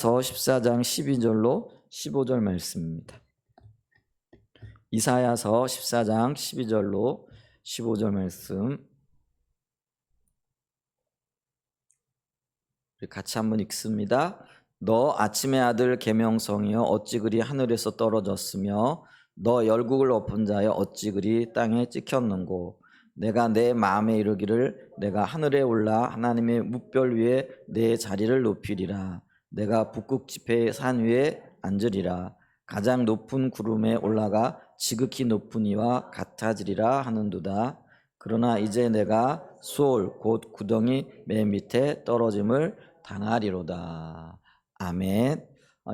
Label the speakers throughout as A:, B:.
A: 14장 12절로 15절 말씀입니다. 이사야서 14장 12절로 15절 말씀 같이 한번 읽습니다. 너 아침의 아들 계명성이여 어찌 그리 하늘에서 떨어졌으며 너 열국을 엎은 자여 어찌 그리 땅에 찍혔는고 내가 내 마음에 이르기를 내가 하늘에 올라 하나님의 뭇별 위에 내 자리를 높이리라. 내가 북극 지폐의 산 위에 앉으리라. 가장 높은 구름에 올라가 지극히 높은 이와 같아지리라 하는도다. 그러나 이제 내가 수올 곧 구덩이 맨 밑에 떨어짐을 당하리로다. 아멘.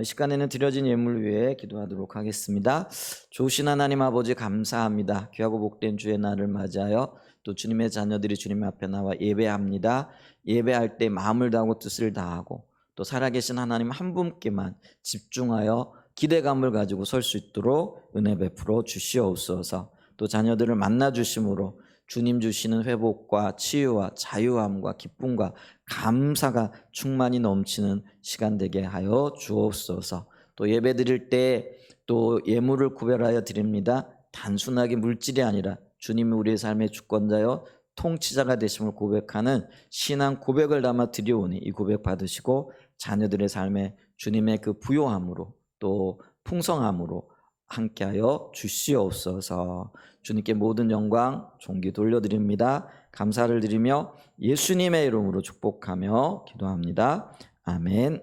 A: 이 시간에는 드려진 예물 위해 기도하도록 하겠습니다. 좋으신 하나님 아버지 감사합니다. 귀하고 복된 주의 날을 맞이하여 또 주님의 자녀들이 주님 앞에 나와 예배합니다. 예배할 때 마음을 다하고 뜻을 다하고 또 살아계신 하나님 한 분께만 집중하여 기대감을 가지고 설 수 있도록 은혜 베풀어 주시옵소서. 또 자녀들을 만나 주심으로 주님 주시는 회복과 치유와 자유함과 기쁨과 감사가 충만히 넘치는 시간 되게 하여 주옵소서. 또 예배 드릴 때 또 예물을 구별하여 드립니다. 단순하게 물질이 아니라 주님이 우리의 삶의 주권자여 통치자가 되심을 고백하는 신앙 고백을 담아 드려오니 이 고백 받으시고 자녀들의 삶에 주님의 그 부요함으로 또 풍성함으로 함께하여 주시옵소서. 주님께 모든 영광 존귀 돌려드립니다. 감사를 드리며 예수님의 이름으로 축복하며 기도합니다. 아멘.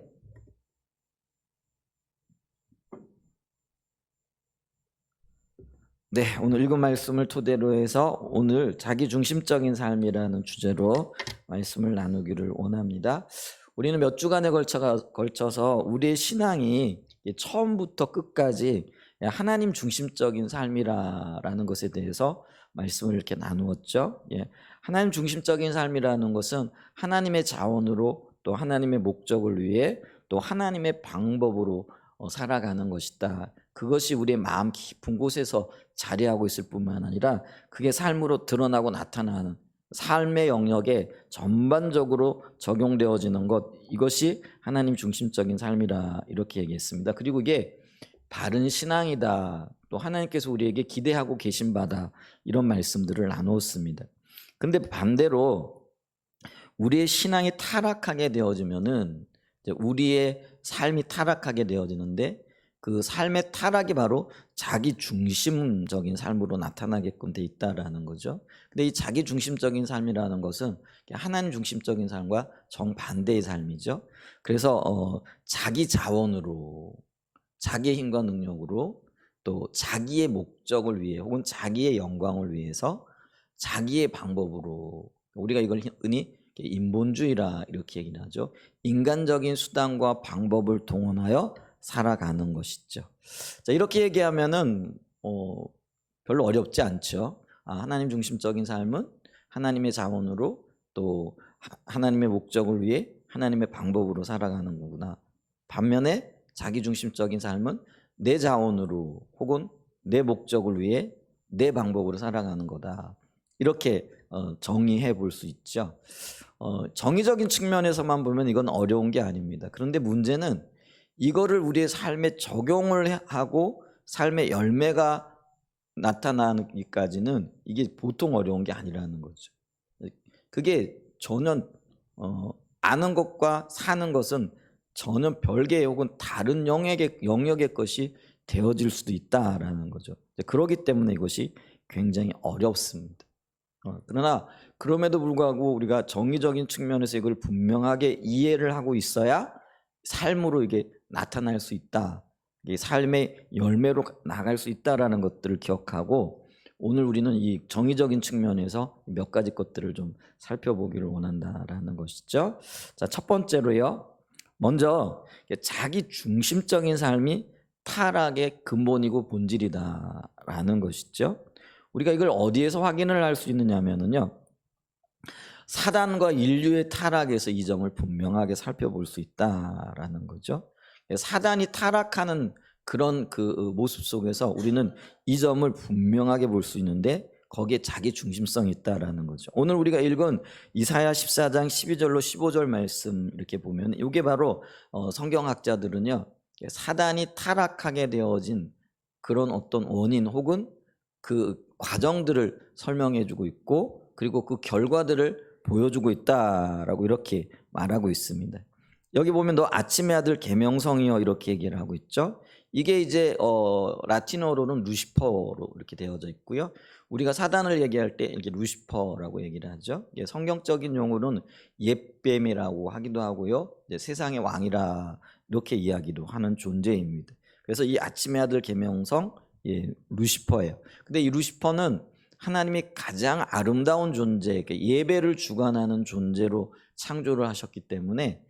A: 네, 오늘 읽은 말씀을 토대로 해서 오늘 자기중심적인 삶이라는 주제로 말씀을 나누기를 원합니다. 우리는 몇 주간에 걸쳐서 우리의 신앙이 처음부터 끝까지 하나님 중심적인 삶이라는 것에 대해서 말씀을 이렇게 나누었죠. 하나님 중심적인 삶이라는 것은 하나님의 자원으로 또 하나님의 목적을 위해 또 하나님의 방법으로 살아가는 것이다. 그것이 우리의 마음 깊은 곳에서 자리하고 있을 뿐만 아니라 그게 삶으로 드러나고 나타나는 삶의 영역에 전반적으로 적용되어지는 것, 이것이 하나님 중심적인 삶이라 이렇게 얘기했습니다. 그리고 이게 바른 신앙이다. 또 하나님께서 우리에게 기대하고 계신 바다. 이런 말씀들을 나누었습니다. 근데 반대로 우리의 신앙이 타락하게 되어지면은 우리의 삶이 타락하게 되어지는데 그 삶의 타락이 바로 자기 중심적인 삶으로 나타나게끔 돼 있다라는 거죠. 근데 이 자기 중심적인 삶이라는 것은 하나님 중심적인 삶과 정반대의 삶이죠. 그래서 자기 자원으로 자기의 힘과 능력으로 또 자기의 목적을 위해 혹은 자기의 영광을 위해서 자기의 방법으로, 우리가 이걸 흔히 인본주의라 이렇게 얘기를 하죠. 인간적인 수단과 방법을 동원하여 살아가는 것이죠. 자, 이렇게 얘기하면은 별로 어렵지 않죠. 하나님 중심적인 삶은 하나님의 자원으로 또 하나님의 목적을 위해 하나님의 방법으로 살아가는 거구나. 반면에 자기중심적인 삶은 내 자원으로 혹은 내 목적을 위해 내 방법으로 살아가는 거다. 이렇게 정의해 볼 수 있죠. 정의적인 측면에서만 보면 이건 어려운 게 아닙니다. 그런데 문제는 이거를 우리의 삶에 적용을 하고 삶의 열매가 나타나기까지는 이게 보통 어려운 게 아니라는 거죠. 그게 전혀 아는 것과 사는 것은 전혀 별개의 혹은 다른 영역의 것이 되어질 수도 있다라는 거죠. 그렇기 때문에 이것이 굉장히 어렵습니다. 그러나 그럼에도 불구하고 우리가 정의적인 측면에서 이걸 분명하게 이해를 하고 있어야 삶으로 이게 나타날 수 있다. 이게 삶의 열매로 나갈 수 있다라는 것들을 기억하고 오늘 우리는 이 정의적인 측면에서 몇 가지 것들을 좀 살펴보기를 원한다라는 것이죠. 자, 첫 번째로요. 먼저 자기 중심적인 삶이 타락의 근본이고 본질이다라는 것이죠. 우리가 이걸 어디에서 확인을 할 수 있느냐면요. 사단과 인류의 타락에서 이 점을 분명하게 살펴볼 수 있다라는 거죠. 사단이 타락하는 그런 그 모습 속에서 우리는 이 점을 분명하게 볼 수 있는데 거기에 자기 중심성이 있다라는 거죠. 오늘 우리가 읽은 이사야 14장 12절로 15절 말씀 이렇게 보면 이게 바로 성경학자들은요, 사단이 타락하게 되어진 그런 어떤 원인 혹은 그 과정들을 설명해 주고 있고, 그리고 그 결과들을 보여주고 있다라고 이렇게 말하고 있습니다. 여기 보면 너 아침의 아들 계명성이여 이렇게 얘기를 하고 있죠. 이게 이제 라틴어로는 루시퍼로 이렇게 되어져 있고요. 우리가 사단을 얘기할 때 이렇게 루시퍼라고 얘기를 하죠. 성경적인 용어로는 옛뱀이라고 하기도 하고요. 이제 세상의 왕이라 이렇게 이야기도 하는 존재입니다. 그래서 이 아침의 아들 계명성, 루시퍼예요. 근데 이 루시퍼는 하나님이 가장 아름다운 존재, 예배를 주관하는 존재로 창조를 하셨기 때문에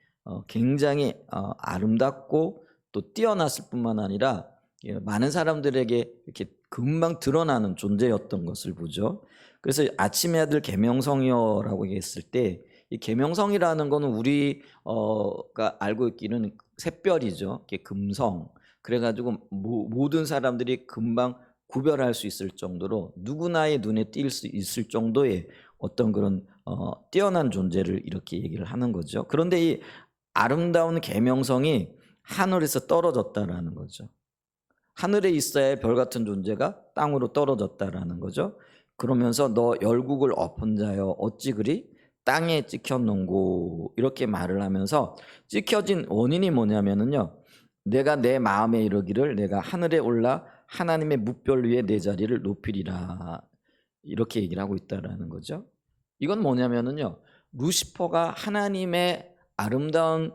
A: 굉장히 아름답고 또 뛰어났을 뿐만 아니라 많은 사람들에게 이렇게 금방 드러나는 존재였던 것을 보죠. 그래서 아침의 아들 계명성이여라고 얘기했을 때 이 계명성이라는 거는 우리가 알고 있기는 샛별이죠. 금성. 그래가지고 모든 사람들이 금방 구별할 수 있을 정도로 누구나의 눈에 띌 수 있을 정도의 어떤 그런 뛰어난 존재를 이렇게 얘기를 하는 거죠. 그런데 이 아름다운 계명성이 하늘에서 떨어졌다라는 거죠. 하늘에 있어야 할 별 같은 존재가 땅으로 떨어졌다라는 거죠. 그러면서 너 열국을 엎은 자여 어찌 그리 땅에 찍혔는고 이렇게 말을 하면서 찍혀진 원인이 뭐냐면은요, 내가 내 마음에 이르기를 내가 하늘에 올라 하나님의 뭇별 위에 내 자리를 높이리라 이렇게 얘기를 하고 있다라는 거죠. 이건 뭐냐면은요, 루시퍼가 하나님의 아름다운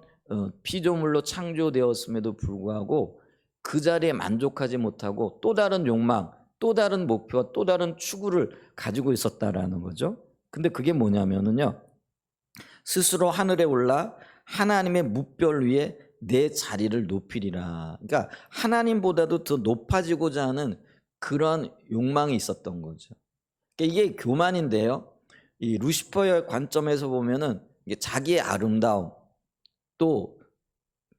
A: 피조물로 창조되었음에도 불구하고 그 자리에 만족하지 못하고 또 다른 욕망, 또 다른 목표와 또 다른 추구를 가지고 있었다라는 거죠. 근데 그게 뭐냐면은요, 스스로 하늘에 올라 하나님의 뭇별 위에 내 자리를 높이리라. 그러니까 하나님보다도 더 높아지고자 하는 그런 욕망이 있었던 거죠. 그러니까 이게 교만인데요, 이 루시퍼의 관점에서 보면은 이게 자기의 아름다움, 또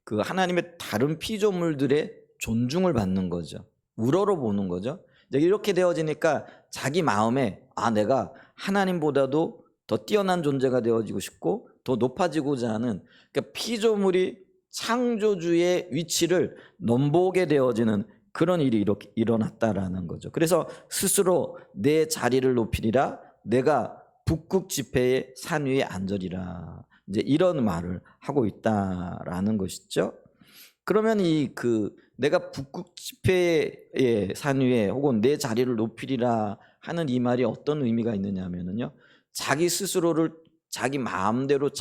A: 그 하나님의 다른 피조물들의 존중을 받는 거죠. 우러러 보는 거죠. 이렇게 되어지니까 자기 마음에 내가 하나님보다도 더 뛰어난 존재가 되어지고 싶고 더 높아지고자 하는, 그러니까 피조물이 창조주의 위치를 넘보게 되어지는 그런 일이 이렇게 일어났다라는 거죠. 그래서 스스로 내 자리를 높이리라, 내가 북극 지폐의 산 위에 앉으리라, 이제 이런 말을 하고 있다라는 것이죠. 그러면 내가 북극 지폐의 산 위에 혹은 내 자리를 높이리라 하는 이 말이 어떤 의미가 있느냐면요, 자기 스스로를 자기 마음대로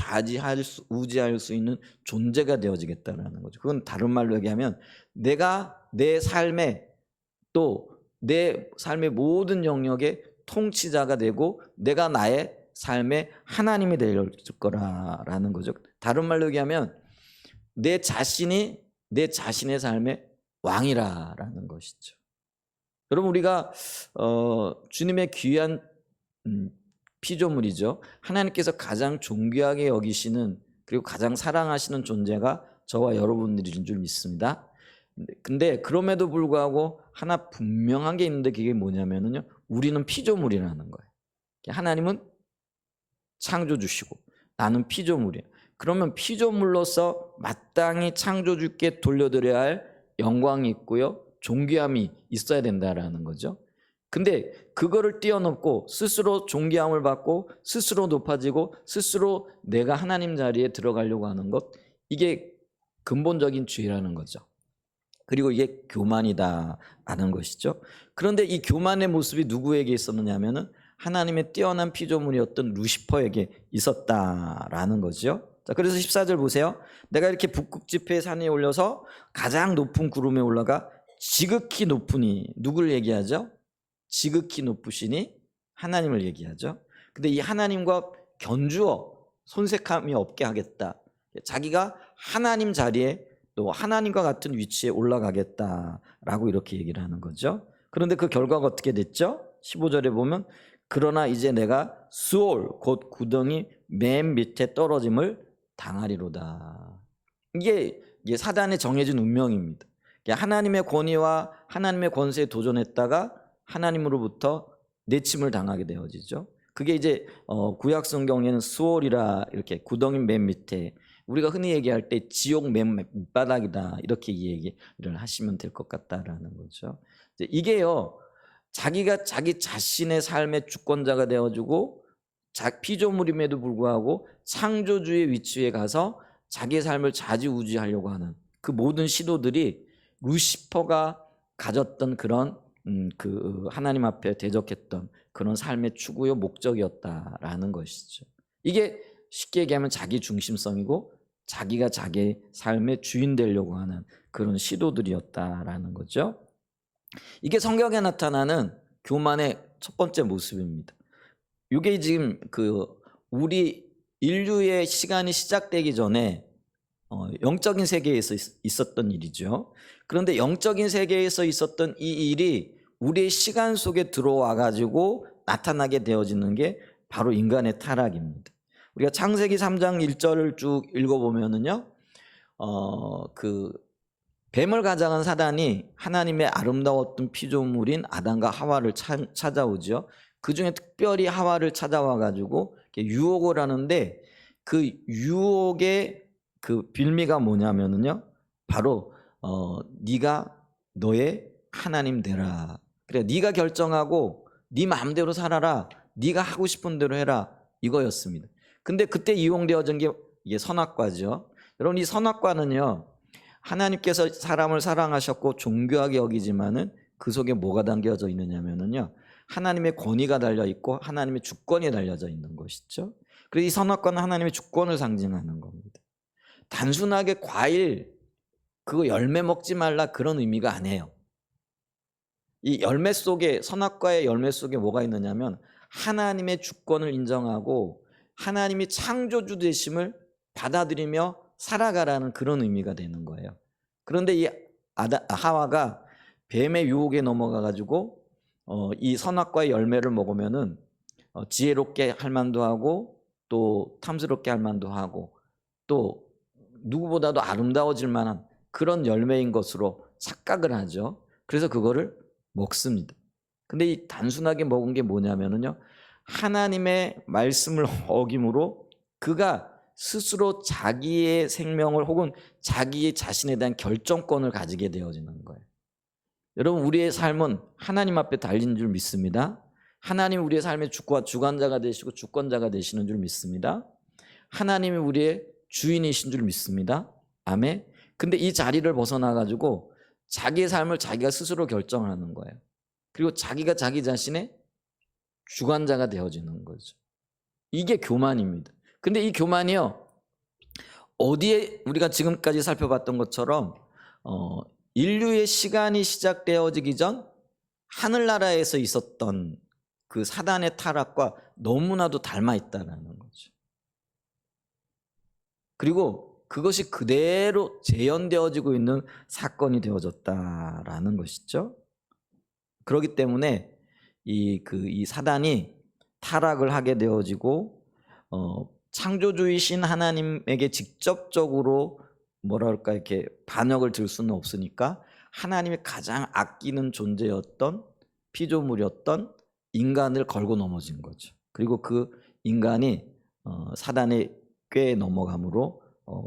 A: 우지할 수 있는 존재가 되어지겠다라는 거죠. 그건 다른 말로 얘기하면 내가 내 삶에 또 내 삶의 모든 영역의 통치자가 되고 내가 나의 삶의 하나님이 될 거라는 거죠. 다른 말로 얘기하면 내 자신이 내 자신의 삶의 왕이라는 것이죠. 여러분, 우리가 주님의 귀한 피조물이죠. 하나님께서 가장 존귀하게 여기시는, 그리고 가장 사랑하시는 존재가 저와 여러분들인 줄 믿습니다. 근데 그럼에도 불구하고 하나 분명한 게 있는데 그게 뭐냐면요, 우리는 피조물이라는 거예요. 하나님은 창조주시고 나는 피조물이에요. 그러면 피조물로서 마땅히 창조주께 돌려드려야 할 영광이 있고요, 존귀함이 있어야 된다라는 거죠. 근데 그거를 뛰어넘고 스스로 존귀함을 받고 스스로 높아지고 스스로 내가 하나님 자리에 들어가려고 하는 것, 이게 근본적인 죄라는 거죠. 그리고 이게 교만이다라는 것이죠. 그런데 이 교만의 모습이 누구에게 있었느냐 하면은 하나님의 뛰어난 피조물이었던 루시퍼에게 있었다라는 거죠. 자, 그래서 14절 보세요. 내가 이렇게 북극 지폐의 산에 올려서 가장 높은 구름에 올라가 지극히 높으니, 누굴 얘기하죠? 지극히 높으시니 하나님을 얘기하죠. 근데 이 하나님과 견주어 손색함이 없게 하겠다. 자기가 하나님 자리에 또 하나님과 같은 위치에 올라가겠다라고 이렇게 얘기를 하는 거죠. 그런데 그 결과가 어떻게 됐죠? 15절에 보면 그러나 이제 내가 수올 곧 구덩이 맨 밑에 떨어짐을 당하리로다. 이게 사단의 정해진 운명입니다. 하나님의 권위와 하나님의 권세에 도전했다가 하나님으로부터 내침을 당하게 되어지죠. 그게 이제 구약 성경에는 스올이라 이렇게 구덩이 맨 밑에, 우리가 흔히 얘기할 때 지옥 맨 밑바닥이다 이렇게 얘기를 하시면 될 것 같다라는 거죠. 이게요, 자기가 자기 자신의 삶의 주권자가 되어주고 피조물임에도 불구하고 창조주의 위치에 가서 자기의 삶을 좌지우지하려고 하는 그 모든 시도들이 루시퍼가 가졌던 그런 그 하나님 앞에 대적했던 그런 삶의 추구요 목적이었다라는 것이죠. 이게 쉽게 얘기하면 자기 중심성이고 자기가 자기의 삶의 주인 되려고 하는 그런 시도들이었다라는 거죠. 이게 성경에 나타나는 교만의 첫 번째 모습입니다. 이게 지금 우리 인류의 시간이 시작되기 전에 영적인 세계에서 있었던 일이죠. 그런데 영적인 세계에서 있었던 이 일이 우리의 시간 속에 들어와 가지고 나타나게 되어지는 게 바로 인간의 타락입니다. 우리가 창세기 3장 1절을 쭉 읽어보면은요, 그 뱀을 가장한 사단이 하나님의 아름다웠던 피조물인 아담과 하와를 찾아오죠. 그 중에 특별히 하와를 찾아와 가지고 유혹을 하는데, 그 유혹의 그 빌미가 뭐냐면은요, 바로 네가 너의 하나님 되라. 그래, 네가 결정하고 네 마음대로 살아라. 네가 하고 싶은 대로 해라. 이거였습니다. 근데 그때 이용되어진 게 이게 선악과죠. 여러분, 이 선악과는요, 하나님께서 사람을 사랑하셨고 존귀하게 여기지만은 그 속에 뭐가 담겨져 있느냐면은요, 하나님의 권위가 달려 있고 하나님의 주권이 달려져 있는 것이죠. 그래서 이 선악과는 하나님의 주권을 상징하는 겁니다. 단순하게 과일 그거 열매 먹지 말라 그런 의미가 아니에요. 이 열매 속에, 선악과의 열매 속에 뭐가 있느냐면 하나님의 주권을 인정하고 하나님이 창조주 되심을 받아들이며 살아가라는 그런 의미가 되는 거예요. 그런데 이 하와가 뱀의 유혹에 넘어가 가지고 이 선악과의 열매를 먹으면은 지혜롭게 할 만도 하고 또 탐스럽게 할 만도 하고 또 누구보다도 아름다워질 만한 그런 열매인 것으로 착각을 하죠. 그래서 그거를 먹습니다. 근데 이 단순하게 먹은 게 뭐냐면은요, 하나님의 말씀을 어김으로 그가 스스로 자기의 생명을 혹은 자기 자신에 대한 결정권을 가지게 되어지는 거예요. 여러분, 우리의 삶은 하나님 앞에 달린 줄 믿습니다. 하나님 우리의 삶의 주관자가 되시고 주권자가 되시는 줄 믿습니다. 하나님이 우리의 주인이신 줄 믿습니다. 아멘. 근데 이 자리를 벗어나 가지고 자기의 삶을 자기가 스스로 결정하는 거예요. 그리고 자기가 자기 자신의 주관자가 되어지는 거죠. 이게 교만입니다. 근데 이 교만이요, 어디에 우리가 지금까지 살펴봤던 것처럼 인류의 시간이 시작되어지기 전 하늘나라에서 있었던 그 사단의 타락과 너무나도 닮아 있다는 거죠. 그리고 그것이 그대로 재현되어지고 있는 사건이 되어졌다라는 것이죠. 그렇기 때문에 이 사단이 타락을 하게 되어지고 창조주이신 하나님에게 직접적으로 뭐랄까 이렇게 반역을 들 수는 없으니까 하나님이 가장 아끼는 존재였던 피조물이었던 인간을 걸고 넘어진 거죠. 그리고 그 인간이 사단의 꾀에 넘어감으로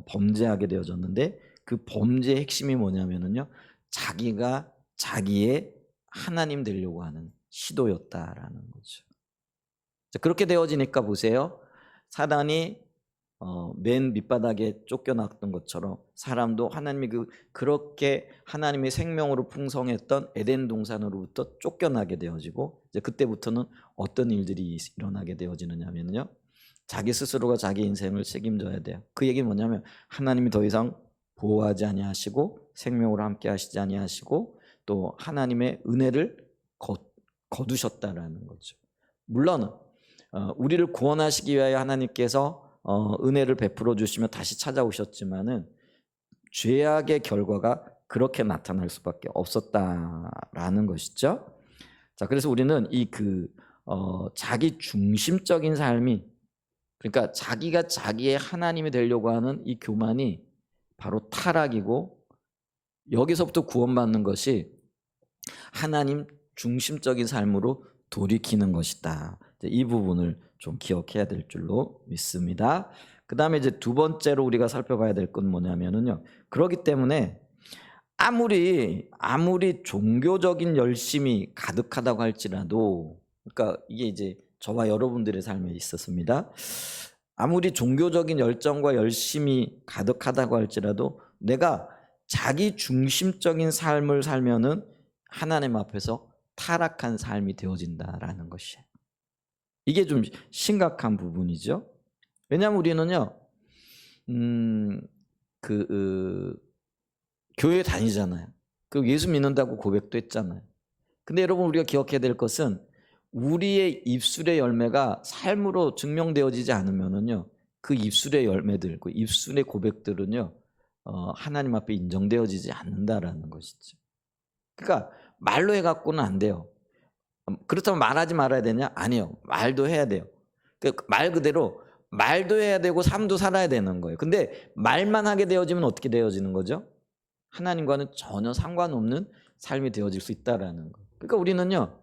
A: 범죄하게 되어졌는데, 그 범죄의 핵심이 뭐냐면은요, 자기가 자기의 하나님 되려고 하는 시도였다라는 거죠. 그렇게 되어지니까 보세요. 사단이 맨 밑바닥에 쫓겨났던 것처럼 사람도 하나님이 그렇게 하나님의 생명으로 풍성했던 에덴 동산으로부터 쫓겨나게 되어지고, 이제 그때부터는 어떤 일들이 일어나게 되어지느냐면요, 자기 스스로가 자기 인생을 책임져야 돼요. 그 얘기는 뭐냐면 하나님이 더 이상 보호하지 아니하시고 생명으로 함께 하시지 아니하시고 또 하나님의 은혜를 거두셨다라는 거죠. 물론 우리를 구원하시기 위하여 하나님께서 은혜를 베풀어 주시며 다시 찾아오셨지만은 죄악의 결과가 그렇게 나타날 수밖에 없었다라는 것이죠. 자, 그래서 우리는 자기 중심적인 삶이, 그러니까 자기가 자기의 하나님이 되려고 하는 이 교만이 바로 타락이고, 여기서부터 구원받는 것이 하나님 중심적인 삶으로 돌이키는 것이다. 이 부분을 좀 기억해야 될 줄로 믿습니다. 그 다음에 이제 두 번째로 우리가 살펴봐야 될 건 뭐냐면은요. 그렇기 때문에 아무리 종교적인 열심이 가득하다고 할지라도, 그러니까 이게 이제 저와 여러분들의 삶에 있었습니다. 아무리 종교적인 열정과 열심이 가득하다고 할지라도 내가 자기 중심적인 삶을 살면은 하나님 앞에서 타락한 삶이 되어진다라는 것이에요. 이게 좀 심각한 부분이죠. 왜냐하면 우리는요, 교회 다니잖아요. 그 예수 믿는다고 고백도 했잖아요. 근데 여러분, 우리가 기억해야 될 것은 우리의 입술의 열매가 삶으로 증명되어지지 않으면은요, 그 입술의 열매들, 그 입술의 고백들은요, 하나님 앞에 인정되어지지 않는다라는 것이죠. 그러니까 말로 해갖고는 안 돼요. 그렇다면 말하지 말아야 되냐? 아니요. 말도 해야 돼요. 말 그대로 말도 해야 되고 삶도 살아야 되는 거예요. 근데 말만 하게 되어지면 어떻게 되어지는 거죠? 하나님과는 전혀 상관없는 삶이 되어질 수 있다라는 거. 그러니까 우리는요,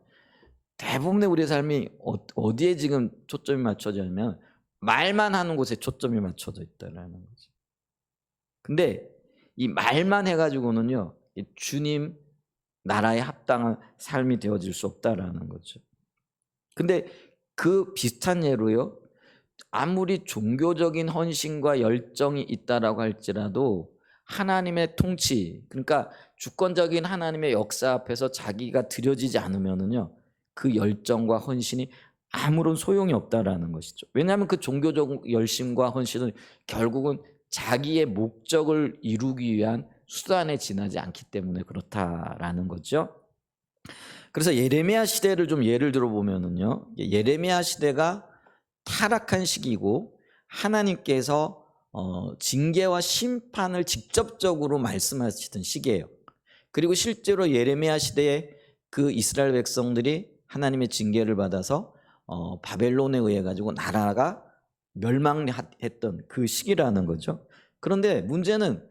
A: 대부분의 우리의 삶이 어디에 지금 초점이 맞춰져 있냐면 말만 하는 곳에 초점이 맞춰져 있다라는 거죠. 근데 이 말만 해가지고는요, 주님 나라에 합당한 삶이 되어질 수 없다라는 거죠. 근데 그 비슷한 예로요, 아무리 종교적인 헌신과 열정이 있다라고 할지라도 하나님의 통치, 그러니까 주권적인 하나님의 역사 앞에서 자기가 드려지지 않으면은요, 그 열정과 헌신이 아무런 소용이 없다라는 것이죠. 왜냐하면 그 종교적 열심과 헌신은 결국은 자기의 목적을 이루기 위한 수단에 지나지 않기 때문에 그렇다라는 거죠. 그래서 예레미야 시대를 좀 예를 들어보면은요, 예레미야 시대가 타락한 시기고 하나님께서 징계와 심판을 직접적으로 말씀하시던 시기예요. 그리고 실제로 예레미야 시대에 그 이스라엘 백성들이 하나님의 징계를 받아서 바벨론에 의해 가지고 나라가 멸망했던 그 시기라는 거죠. 그런데 문제는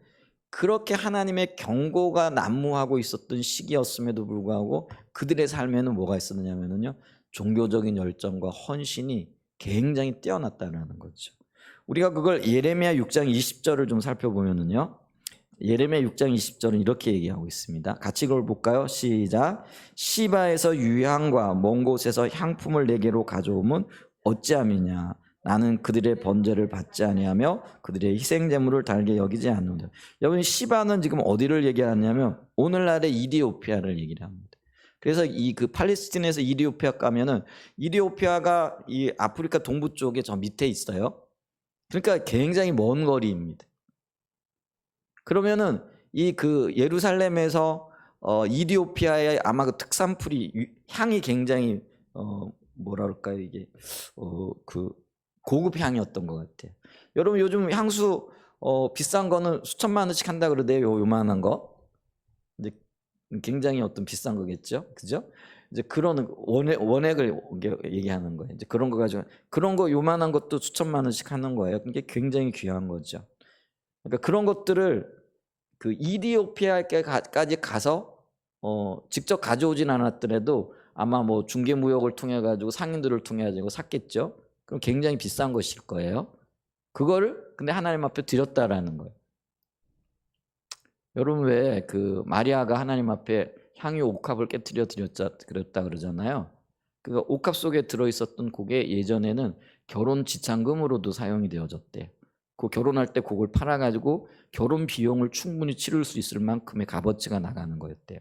A: 그렇게 하나님의 경고가 난무하고 있었던 시기였음에도 불구하고 그들의 삶에는 뭐가 있었느냐면요, 종교적인 열정과 헌신이 굉장히 뛰어났다는 거죠. 우리가 그걸 예레미야 6장 20절을 좀 살펴보면은요, 예레미야 6장 20절은 이렇게 얘기하고 있습니다. 같이 그걸 볼까요? 시작. 시바에서 유향과 먼 곳에서 향품을 내게로 가져오면 어찌함이냐. 나는 그들의 번제를 받지 아니하며 그들의 희생 제물을 달게 여기지 않는다. 여러분, 시바는 지금 어디를 얘기하냐면 오늘날의 이디오피아를 얘기를 합니다. 그래서 이 그 팔레스틴에서 이디오피아 가면은, 이디오피아가 이 아프리카 동부 쪽에 저 밑에 있어요. 그러니까 굉장히 먼 거리입니다. 그러면은 이 그 예루살렘에서 이디오피아의 아마 그 특산풀이 향이 굉장히 뭐라 그럴까요, 이게 그 고급 향이었던 것 같아요. 여러분, 요즘 향수 비싼 거는 수천만 원씩 한다 그러대요. 요만한 거. 이제 굉장히 어떤 비싼 거겠죠, 그죠? 이제 그런 원액을 얘기하는 거예요. 이제 그런 거 가지고, 그런 거 요만한 것도 수천만 원씩 하는 거예요. 그게 굉장히 귀한 거죠. 그러니까 그런 것들을 그 이디오피아까지 가서 직접 가져오진 않았더라도 아마 뭐 중개무역을 통해 가지고 상인들을 통해 가지고 샀겠죠. 그럼 굉장히 비싼 것일 거예요. 그거를 근데 하나님 앞에 드렸다라는 거예요. 여러분, 왜 그 마리아가 하나님 앞에 향유 옥합을 깨뜨려 드렸다 그러잖아요. 그 옥합 속에 들어 있었던 그게 예전에는 결혼 지참금으로도 사용이 되어졌대요. 그 결혼할 때 그걸 팔아 가지고 결혼 비용을 충분히 치를 수 있을 만큼의 값어치가 나가는 거였대요.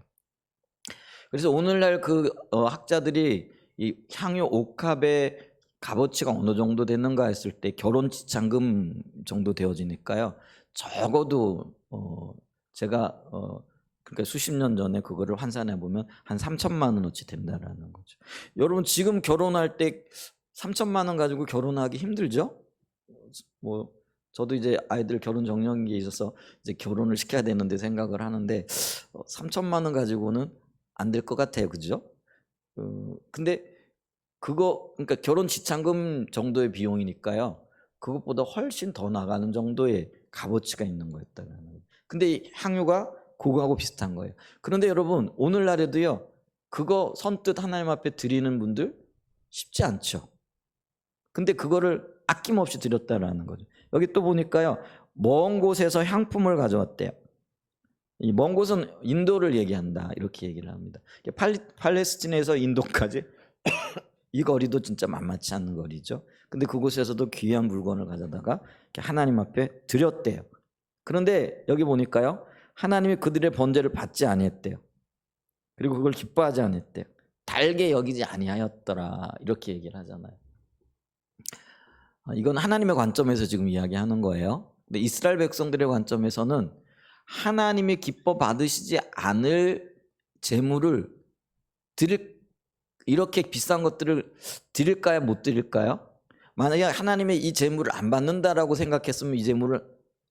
A: 그래서 오늘날 그 학자들이 이 향유 옥합의 값어치가 어느 정도 되는가 했을 때 결혼 지참금 정도 되어지니까요, 적어도 제가 그러니까 수십 년 전에 그거를 환산해 보면 한 3천만 원어치 된다라는 거죠. 여러분, 지금 결혼할 때 3천만 원 가지고 결혼하기 힘들죠? 뭐 저도 이제 아이들 결혼 정년기에 있어서 이제 결혼을 시켜야 되는데 생각을 하는데 3천만 원 가지고는 안 될 것 같아요, 그죠? 근데 그거 그러니까 결혼 지참금 정도의 비용이니까요, 그것보다 훨씬 더 나가는 정도의 값어치가 있는 거였다는 거예요. 근데 이 향유가 그거하고 비슷한 거예요. 그런데 여러분, 오늘날에도요, 그거 선뜻 하나님 앞에 드리는 분들 쉽지 않죠. 근데 그거를 아낌없이 드렸다라는 거죠. 여기 또 보니까요, 먼 곳에서 향품을 가져왔대요. 이 먼 곳은 인도를 얘기한다, 이렇게 얘기를 합니다. 팔레스틴에서 인도까지 이 거리도 진짜 만만치 않는 거리죠. 근데 그곳에서도 귀한 물건을 가져다가 하나님 앞에 드렸대요. 그런데 여기 보니까요, 하나님이 그들의 번제를 받지 아니했대요. 그리고 그걸 기뻐하지 않았대요. 달게 여기지 아니하였더라, 이렇게 얘기를 하잖아요. 이건 하나님의 관점에서 지금 이야기하는 거예요. 근데 이스라엘 백성들의 관점에서는 하나님이 기뻐 받으시지 않을 제물을 이렇게 비싼 것들을 드릴까요, 못 드릴까요? 만약에 하나님의 이 제물을 안 받는다라고 생각했으면 이 제물을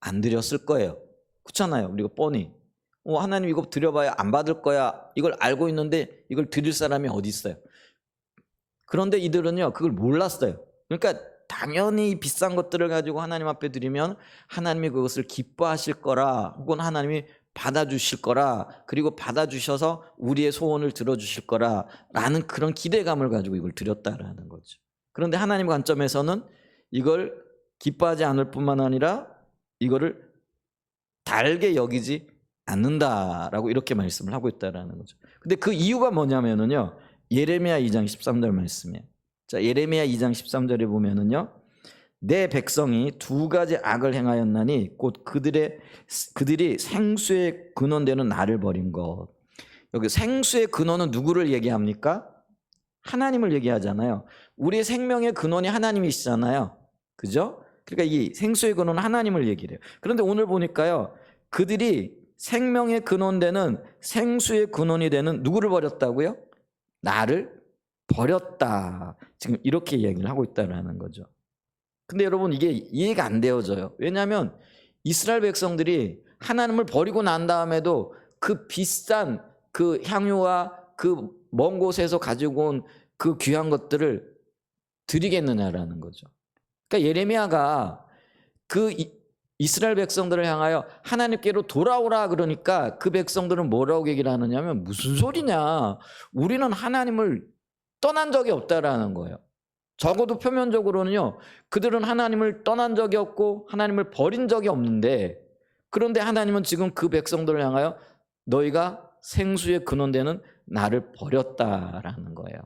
A: 안 드렸을 거예요. 그렇잖아요. 우리가 뻔히 하나님 이거 드려봐야 안 받을 거야, 이걸 알고 있는데 이걸 드릴 사람이 어디 있어요? 그런데 이들은요, 그걸 몰랐어요. 그러니까 당연히 비싼 것들을 가지고 하나님 앞에 드리면 하나님이 그것을 기뻐하실 거라, 혹은 하나님이 받아주실 거라, 그리고 받아주셔서 우리의 소원을 들어주실 거라 라는 그런 기대감을 가지고 이걸 드렸다라는 거죠. 그런데 하나님 관점에서는 이걸 기뻐하지 않을 뿐만 아니라 이거를 달게 여기지 않는다라고 이렇게 말씀을 하고 있다라는 거죠. 근데 그 이유가 뭐냐면은요, 예레미야 2장 13절 말씀이에요. 자, 예레미야 2장 13절에 보면은요, 내 백성이 두 가지 악을 행하였나니 곧 그들이 생수의 근원되는 나를 버린 것. 여기 생수의 근원은 누구를 얘기합니까? 하나님을 얘기하잖아요. 우리의 생명의 근원이 하나님이시잖아요. 그죠? 그러니까 이 생수의 근원은 하나님을 얘기를 해요. 그런데 오늘 보니까요, 그들이 생명의 근원되는, 생수의 근원이 되는 누구를 버렸다고요? 나를 버렸다. 지금 이렇게 이야기를 하고 있다는 거죠. 근데 여러분, 이게 이해가 안 되어져요. 왜냐하면 이스라엘 백성들이 하나님을 버리고 난 다음에도 그 비싼 그 향유와 그 먼 곳에서 가지고 온 그 귀한 것들을 드리겠느냐라는 거죠. 그러니까 예레미야가 그 이스라엘 백성들을 향하여 하나님께로 돌아오라 그러니까 그 백성들은 뭐라고 얘기를 하느냐면, 무슨 소리냐, 우리는 하나님을 떠난 적이 없다라는 거예요. 적어도 표면적으로는요, 그들은 하나님을 떠난 적이 없고 하나님을 버린 적이 없는데, 그런데 하나님은 지금 그 백성들을 향하여 너희가 생수의 근원되는 나를 버렸다라는 거예요.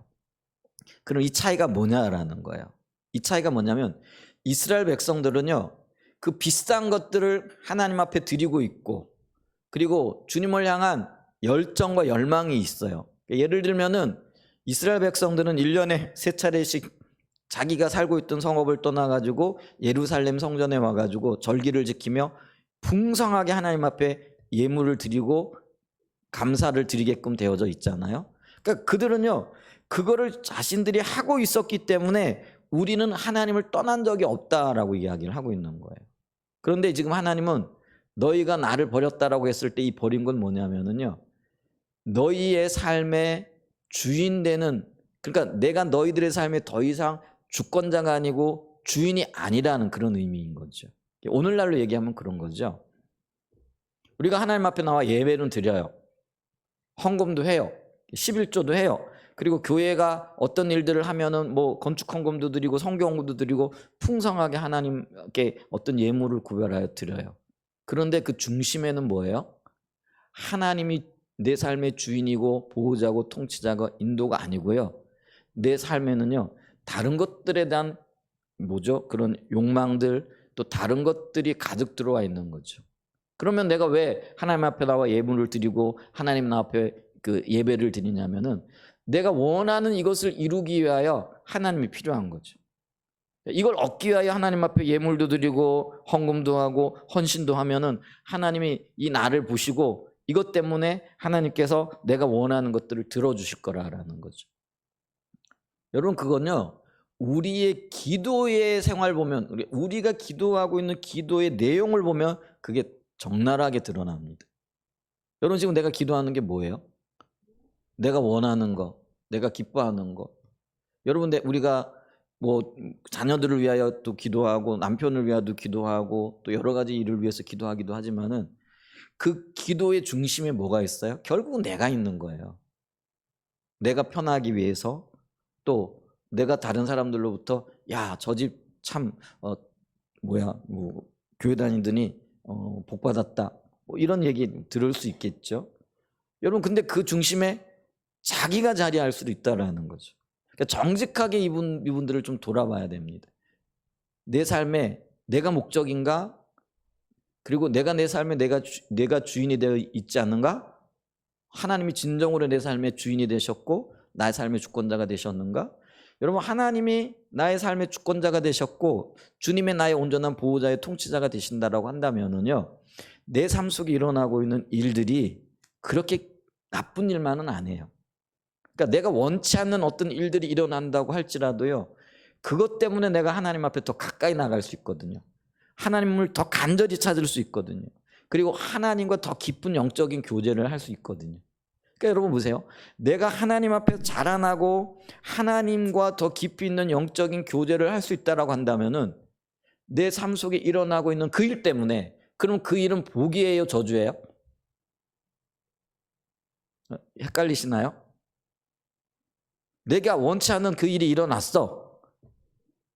A: 그럼 이 차이가 뭐냐라는 거예요. 이 차이가 뭐냐면, 이스라엘 백성들은요, 그 비싼 것들을 하나님 앞에 드리고 있고, 그리고 주님을 향한 열정과 열망이 있어요. 예를 들면은 이스라엘 백성들은 1년에 3차례씩 자기가 살고 있던 성읍을 떠나가지고 예루살렘 성전에 와가지고 절기를 지키며 풍성하게 하나님 앞에 예물을 드리고 감사를 드리게끔 되어져 있잖아요. 그러니까 그들은요, 그거를 자신들이 하고 있었기 때문에 우리는 하나님을 떠난 적이 없다라고 이야기를 하고 있는 거예요. 그런데 지금 하나님은 너희가 나를 버렸다라고 했을 때 이 버린 건 뭐냐면은요, 너희의 삶의 주인 되는, 그러니까 내가 너희들의 삶에 더 이상 주권자가 아니고 주인이 아니라는 그런 의미인 거죠. 오늘날로 얘기하면 그런 거죠. 우리가 하나님 앞에 나와 예배는 드려요. 헌금도 해요. 11조도 해요. 그리고 교회가 어떤 일들을 하면은 뭐 건축 헌금도 드리고 성경 헌금도 드리고 풍성하게 하나님께 어떤 예물을 구별하여 드려요. 그런데 그 중심에는 뭐예요? 하나님이 내 삶의 주인이고 보호자고 통치자가 인도가 아니고요, 내 삶에는요, 다른 것들에 대한 그런 욕망들, 또 다른 것들이 가득 들어와 있는 거죠. 그러면 내가 왜 하나님 앞에 나와 예물을 드리고 하나님 앞에 그 예배를 드리냐면은, 내가 원하는 이것을 이루기 위하여 하나님이 필요한 거죠. 이걸 얻기 위하여 하나님 앞에 예물도 드리고 헌금도 하고 헌신도 하면은 하나님이 이 나를 보시고 이것 때문에 하나님께서 내가 원하는 것들을 들어주실 거라는 거죠. 여러분, 그건요, 우리의 기도의 생활 보면, 우리가 기도하고 있는 기도의 내용을 보면 그게 적나라하게 드러납니다. 여러분, 지금 내가 기도하는 게 뭐예요? 내가 원하는 거, 내가 기뻐하는 거. 여러분, 우리가 뭐 자녀들을 위하여 또 기도하고 남편을 위하여도 기도하고 또 여러 가지 일을 위해서 기도하기도 하지만은 그 기도의 중심에 뭐가 있어요? 결국은 내가 있는 거예요. 내가 편하기 위해서, 또 내가 다른 사람들로부터 야, 저 집 참 뭐 교회 다니더니 복 받았다, 뭐 이런 얘기 들을 수 있겠죠. 여러분, 근데 그 중심에 자기가 자리할 수도 있다라는 거죠. 그러니까 정직하게 이분들을 좀 돌아봐야 됩니다. 내 삶에 내가 목적인가? 그리고 내가 내 삶에 내가 주인이 되어 있지 않는가? 하나님이 진정으로 내 삶의 주인이 되셨고 나의 삶의 주권자가 되셨는가? 여러분, 하나님이 나의 삶의 주권자가 되셨고 주님의 나의 온전한 보호자의 통치자가 되신다라고 한다면은요, 내 삶 속에 일어나고 있는 일들이 그렇게 나쁜 일만은 아니에요. 그러니까 내가 원치 않는 어떤 일들이 일어난다고 할지라도요, 그것 때문에 내가 하나님 앞에 더 가까이 나갈 수 있거든요. 하나님을 더 간절히 찾을 수 있거든요. 그리고 하나님과 더 깊은 영적인 교제를 할 수 있거든요. 그러니까 여러분 보세요. 내가 하나님 앞에서 자라나고 하나님과 더 깊이 있는 영적인 교제를 할 수 있다라고 한다면은 내 삶 속에 일어나고 있는 그 일 때문에, 그럼 그 일은 복이에요, 저주예요? 헷갈리시나요? 내가 원치 않는 그 일이 일어났어.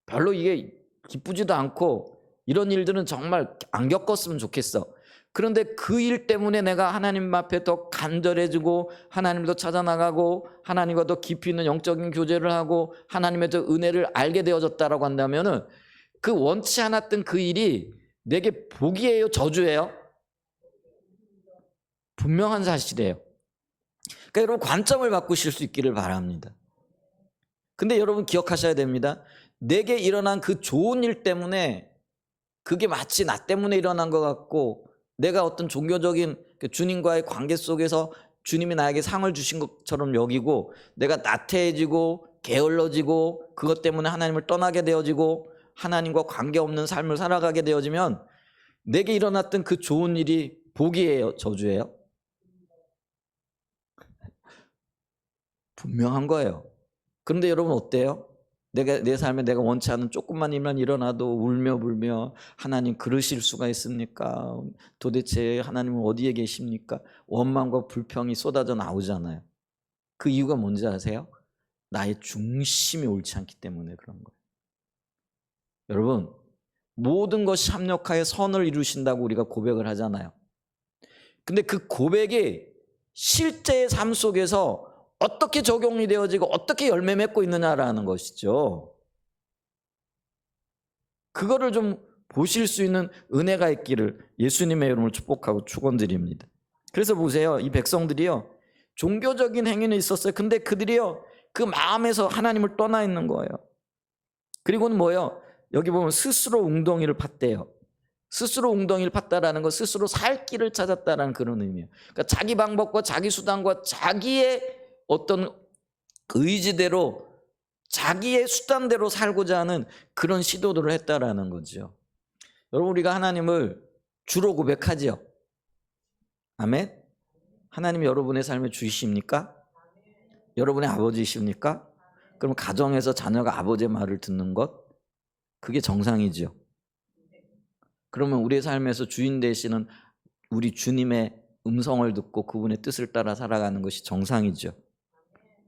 A: 별로 이게 기쁘지도 않고 이런 일들은 정말 안 겪었으면 좋겠어. 그런데 그 일 때문에 내가 하나님 앞에 더 간절해지고 하나님을 더 찾아나가고 하나님과 더 깊이 있는 영적인 교제를 하고 하나님의 더 은혜를 알게 되어졌다라고 한다면은 그 원치 않았던 그 일이 내게 복이에요, 저주예요? 분명한 사실이에요. 그러니까 여러분, 관점을 바꾸실 수 있기를 바랍니다. 근데 여러분 기억하셔야 됩니다. 내게 일어난 그 좋은 일 때문에 그게 마치 나 때문에 일어난 것 같고 내가 어떤 종교적인 주님과의 관계 속에서 주님이 나에게 상을 주신 것처럼 여기고 내가 나태해지고 게을러지고 그것 때문에 하나님을 떠나게 되어지고 하나님과 관계없는 삶을 살아가게 되어지면 내게 일어났던 그 좋은 일이 복이에요, 저주예요? 분명한 거예요. 그런데 여러분 어때요? 내 삶에 내가 원치 않은 조금만 일만 일어나도 울며 불며 하나님 그러실 수가 있습니까? 도대체 하나님은 어디에 계십니까? 원망과 불평이 쏟아져 나오잖아요. 그 이유가 뭔지 아세요? 나의 중심이 옳지 않기 때문에 그런 거예요. 여러분, 모든 것이 합력하여 선을 이루신다고 우리가 고백을 하잖아요. 근데 그 고백이 실제의 삶 속에서 어떻게 적용이 되어지고 어떻게 열매 맺고 있느냐라는 것이죠. 그거를 좀 보실 수 있는 은혜가 있기를 예수님의 이름으로 축복하고 축원드립니다. 그래서 보세요. 이 백성들이요, 종교적인 행위는 있었어요. 근데 그들이요, 그 마음에서 하나님을 떠나 있는 거예요. 그리고는 뭐예요? 여기 보면 스스로 웅덩이를 팠대요. 스스로 웅덩이를 팠다라는 건 스스로 살 길을 찾았다라는 그런 의미예요. 그러니까 자기 방법과 자기 수단과 자기의 어떤 의지대로 자기의 수단대로 살고자 하는 그런 시도들을 했다라는 거죠. 여러분, 우리가 하나님을 주로 고백하지요. 아멘. 하나님이 여러분의 삶의 주이십니까? 여러분의 아버지이십니까? 그럼 가정에서 자녀가 아버지의 말을 듣는 것, 그게 정상이죠. 그러면 우리의 삶에서 주인 되시는 우리 주님의 음성을 듣고 그분의 뜻을 따라 살아가는 것이 정상이죠.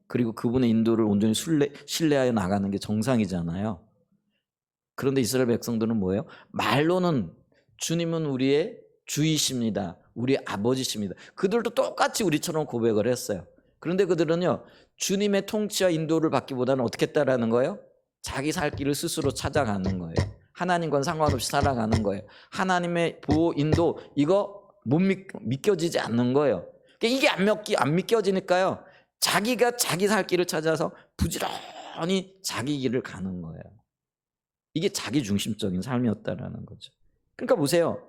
A: 그리고 그분의 인도를 온전히 신뢰하여 나가는 게 정상이잖아요. 그런데 이스라엘 백성들은 뭐예요? 말로는 주님은 우리의 주이십니다, 우리의 아버지십니다. 그들도 똑같이 우리처럼 고백을 했어요. 그런데 그들은요, 주님의 통치와 인도를 받기보다는 어떻게 했다라는 거예요? 자기 살 길을 스스로 찾아가는 거예요. 하나님과는 상관없이 살아가는 거예요. 하나님의 보호, 인도, 이거 못 믿겨지지 않는 거예요. 이게 안 믿겨지니까요, 자기가 자기 살 길을 찾아서 부지런히 자기 길을 가는 거예요. 이게 자기 중심적인 삶이었다라는 거죠. 그러니까 보세요.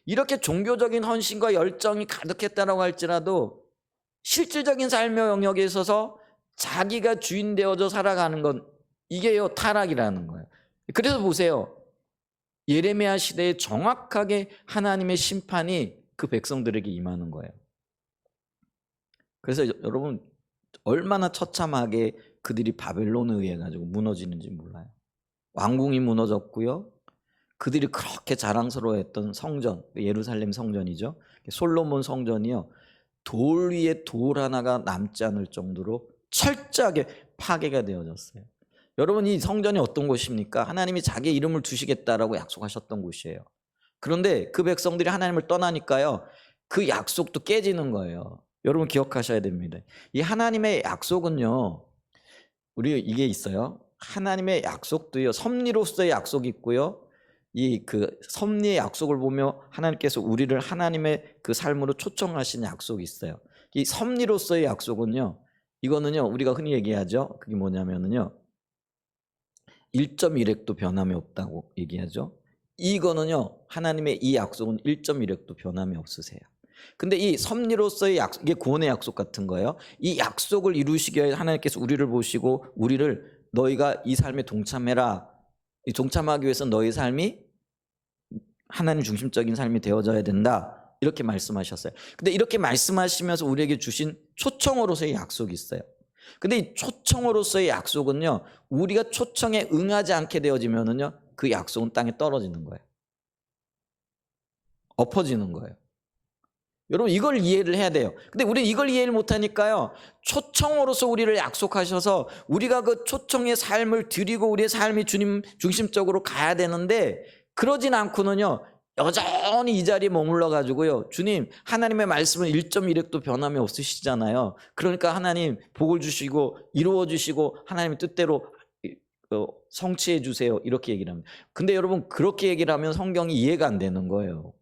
A: 이렇게 종교적인 헌신과 열정이 가득했다라고 할지라도 실질적인 삶의 영역에 있어서 자기가 주인 되어져 살아가는 건 이게요, 타락이라는 거예요. 그래서 보세요. 예레미야 시대에 정확하게 하나님의 심판이 그 백성들에게 임하는 거예요. 그래서 여러분, 얼마나 처참하게 그들이 바벨론에 의해 가지고 무너지는지 몰라요. 왕궁이 무너졌고요. 그들이 그렇게 자랑스러워했던 성전, 예루살렘 성전이죠. 솔로몬 성전이요, 돌 위에 돌 하나가 남지 않을 정도로 철저하게 파괴가 되어졌어요. 여러분, 이 성전이 어떤 곳입니까? 하나님이 자기 이름을 두시겠다라고 약속하셨던 곳이에요. 그런데 그 백성들이 하나님을 떠나니까요, 그 약속도 깨지는 거예요. 여러분 기억하셔야 됩니다. 이 하나님의 약속은요, 우리 이게 있어요. 하나님의 약속도요, 섭리로서의 약속이 있고요. 이 그 섭리의 약속을 보며 하나님께서 우리를 하나님의 그 삶으로 초청하신 약속이 있어요. 이 섭리로서의 약속은요, 이거는요, 우리가 흔히 얘기하죠. 그게 뭐냐면은요, 1.1획도 변함이 없다고 얘기하죠. 이거는요, 하나님의 이 약속은 1.1획도 변함이 없으세요. 근데 이 섭리로서의 약속, 이게 구원의 약속 같은 거예요. 이 약속을 이루시기 위해 하나님께서 우리를 보시고 우리를 너희가 이 삶에 동참해라. 이 동참하기 위해서 너희 삶이 하나님 중심적인 삶이 되어져야 된다. 이렇게 말씀하셨어요. 근데 이렇게 말씀하시면서 우리에게 주신 초청으로서의 약속이 있어요. 근데 이 초청으로서의 약속은요, 우리가 초청에 응하지 않게 되어지면은요, 그 약속은 땅에 떨어지는 거예요. 엎어지는 거예요. 여러분, 이걸 이해를 해야 돼요. 근데 우리는 이걸 이해를 못하니까요, 초청으로서 우리를 약속하셔서 우리가 그 초청의 삶을 드리고 우리의 삶이 주님 중심적으로 가야 되는데, 그러진 않고는요, 여전히 이 자리에 머물러 가지고요, 주님 하나님의 말씀은 1.1획도 변함이 없으시잖아요. 그러니까 하나님 복을 주시고 이루어 주시고 하나님의 뜻대로 성취해 주세요, 이렇게 얘기를 합니다. 근데 여러분, 그렇게 얘기를 하면 성경이 이해가 안 되는 거예요.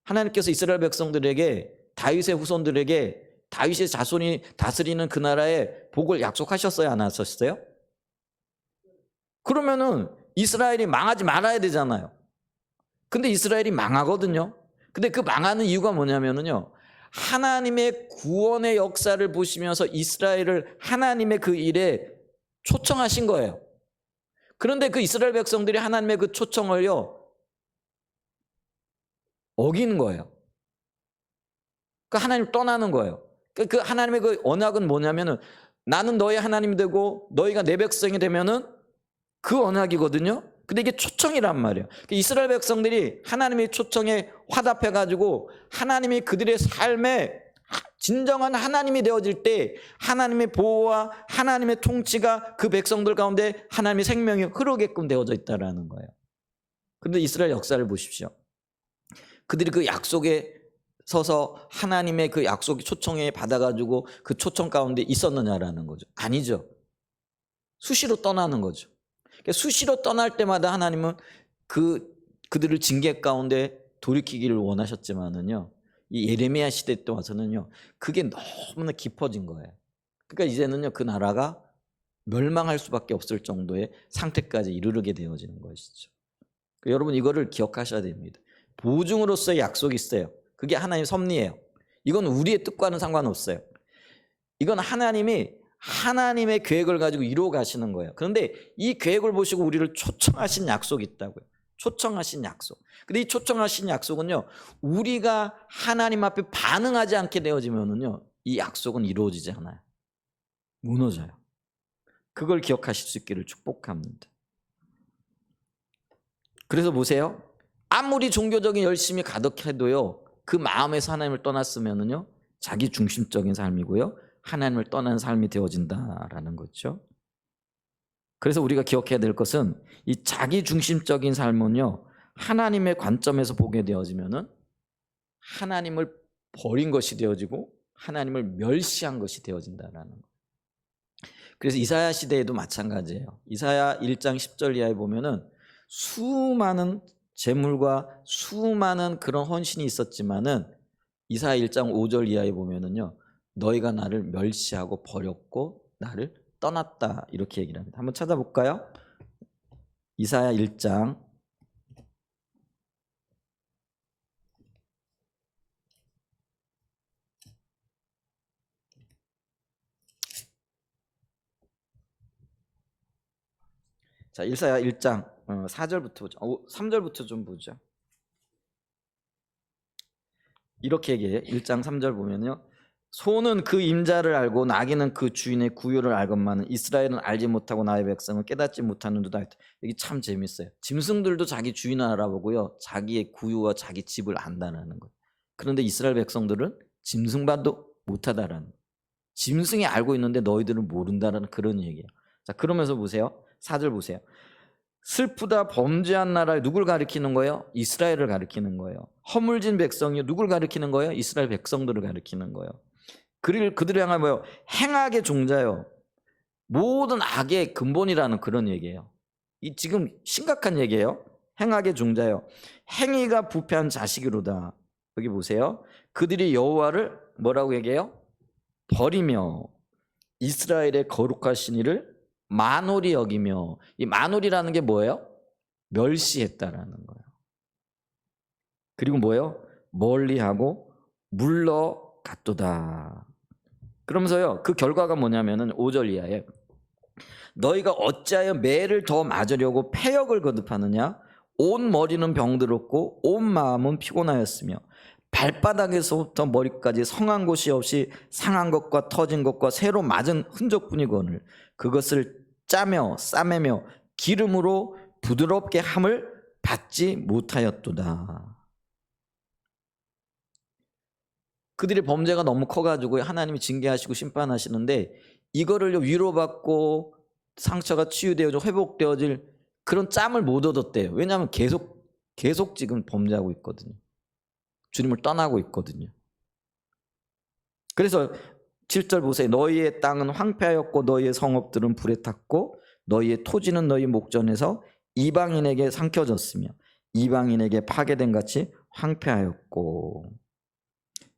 A: 하나님께서 이스라엘 백성들에게, 다윗의 후손들에게, 다윗의 자손이 다스리는 그 나라에 복을 약속하셨어요, 안 하셨어요? 그러면은 이스라엘이 망하지 말아야 되잖아요. 근데 이스라엘이 망하거든요. 근데 그 망하는 이유가 뭐냐면은요, 하나님의 구원의 역사를 보시면서 이스라엘을 하나님의 그 일에 초청하신 거예요. 그런데 그 이스라엘 백성들이 하나님의 그 초청을요, 어기는 거예요. 그 하나님을 떠나는 거예요. 그 하나님의 그 언약은 뭐냐면은, 나는 너의 하나님이 되고 너희가 내 백성이 되면은 그 언약이거든요. 근데 이게 초청이란 말이에요. 이스라엘 백성들이 하나님의 초청에 화답해 가지고 하나님이 그들의 삶에 진정한 하나님이 되어질 때 하나님의 보호와 하나님의 통치가 그 백성들 가운데 하나님의 생명이 흐르게끔 되어져 있다라는 거예요. 그런데 이스라엘 역사를 보십시오. 그들이 그 약속에 서서 하나님의 그 약속 초청에 받아가지고 그 초청 가운데 있었느냐라는 거죠. 아니죠. 수시로 떠나는 거죠. 수시로 떠날 때마다 하나님은 그들을 징계 가운데 돌이키기를 원하셨지만은요, 이 예레미야 시대 때 와서는요, 그게 너무나 깊어진 거예요. 그러니까 이제는요, 그 나라가 멸망할 수밖에 없을 정도의 상태까지 이르게 되어지는 것이죠. 여러분, 이거를 기억하셔야 됩니다. 보증으로서의 약속이 있어요. 그게 하나님의 섭리예요. 이건 우리의 뜻과는 상관없어요. 이건 하나님의 계획을 가지고 이루어 가시는 거예요. 그런데 이 계획을 보시고 우리를 초청하신 약속이 있다고요. 초청하신 약속. 근데 이 초청하신 약속은요, 우리가 하나님 앞에 반응하지 않게 되어지면은요, 이 약속은 이루어지지 않아요. 무너져요. 그걸 기억하실 수 있기를 축복합니다. 그래서 보세요. 아무리 종교적인 열심이 가득해도요, 그 마음에서 하나님을 떠났으면은요, 자기 중심적인 삶이고요, 하나님을 떠난 삶이 되어진다라는 거죠. 그래서 우리가 기억해야 될 것은, 이 자기 중심적인 삶은요, 하나님의 관점에서 보게 되어지면은 하나님을 버린 것이 되어지고 하나님을 멸시한 것이 되어진다라는 거예요. 그래서 이사야 시대에도 마찬가지예요. 이사야 1장 10절 이하에 보면은 수많은 재물과 수많은 그런 헌신이 있었지만은 이사야 1장 5절 이하에 보면은요, 너희가 나를 멸시하고 버렸고 나를 떠났다, 이렇게 얘기를 합니다. 한번 찾아볼까요? 이사야 1장 1장 4절부터 보죠. 3절부터 좀 보죠. 이렇게 얘기해요. 1장 3절 보면요, 소는 그 임자를 알고 나귀는 그 주인의 구유를 알건만은 이스라엘은 알지 못하고 나의 백성은 깨닫지 못하는도다. 이게 참 재밌어요. 짐승들도 자기 주인을 알아보고요, 자기의 구유와 자기 집을 안다는 거예요. 그런데 이스라엘 백성들은 짐승만도 못하다라는 거예요. 짐승이 알고 있는데 너희들은 모른다라는 그런 얘기예요. 자, 그러면서 보세요. 4절 보세요. 슬프다 범죄한 나라에 누굴 가리키는 거예요? 이스라엘을 가리키는 거예요. 허물진 백성이 누굴 가리키는 거예요? 이스라엘 백성들을 가리키는 거예요. 그들을 향하여 뭐예요? 행악의 종자요. 모든 악의 근본이라는 그런 얘기예요. 이 지금 심각한 얘기예요. 행악의 종자요. 행위가 부패한 자식이로다. 여기 보세요. 그들이 여호와를 뭐라고 얘기해요? 버리며 이스라엘의 거룩하신 이를 만홀히 여기며, 이 만홀이라는 게 뭐예요? 멸시했다라는 거예요. 그리고 뭐예요? 멀리하고 물러갔도다. 그러면서요, 그 결과가 뭐냐면은 5절 이하에 너희가 어찌하여 매를 더 맞으려고 패역을 거듭하느냐? 온 머리는 병들었고 온 마음은 피곤하였으며 발바닥에서부터 머리까지 성한 곳이 없이 상한 것과 터진 것과 새로 맞은 흔적뿐이거늘 그것을 짜며 싸매며 기름으로 부드럽게 함을 받지 못하였도다. 그들의 범죄가 너무 커가지고 하나님이 징계하시고 심판하시는데 이거를 위로받고 상처가 치유되어져 회복되어질 그런 짬을 못 얻었대요. 왜냐하면 계속 지금 범죄하고 있거든요. 주님을 떠나고 있거든요. 그래서 7절 보세요. 너희의 땅은 황폐하였고 너희의 성읍들은 불에 탔고 너희의 토지는 너희 목전에서 이방인에게 삼켜졌으며 이방인에게 파괴된 같이 황폐하였고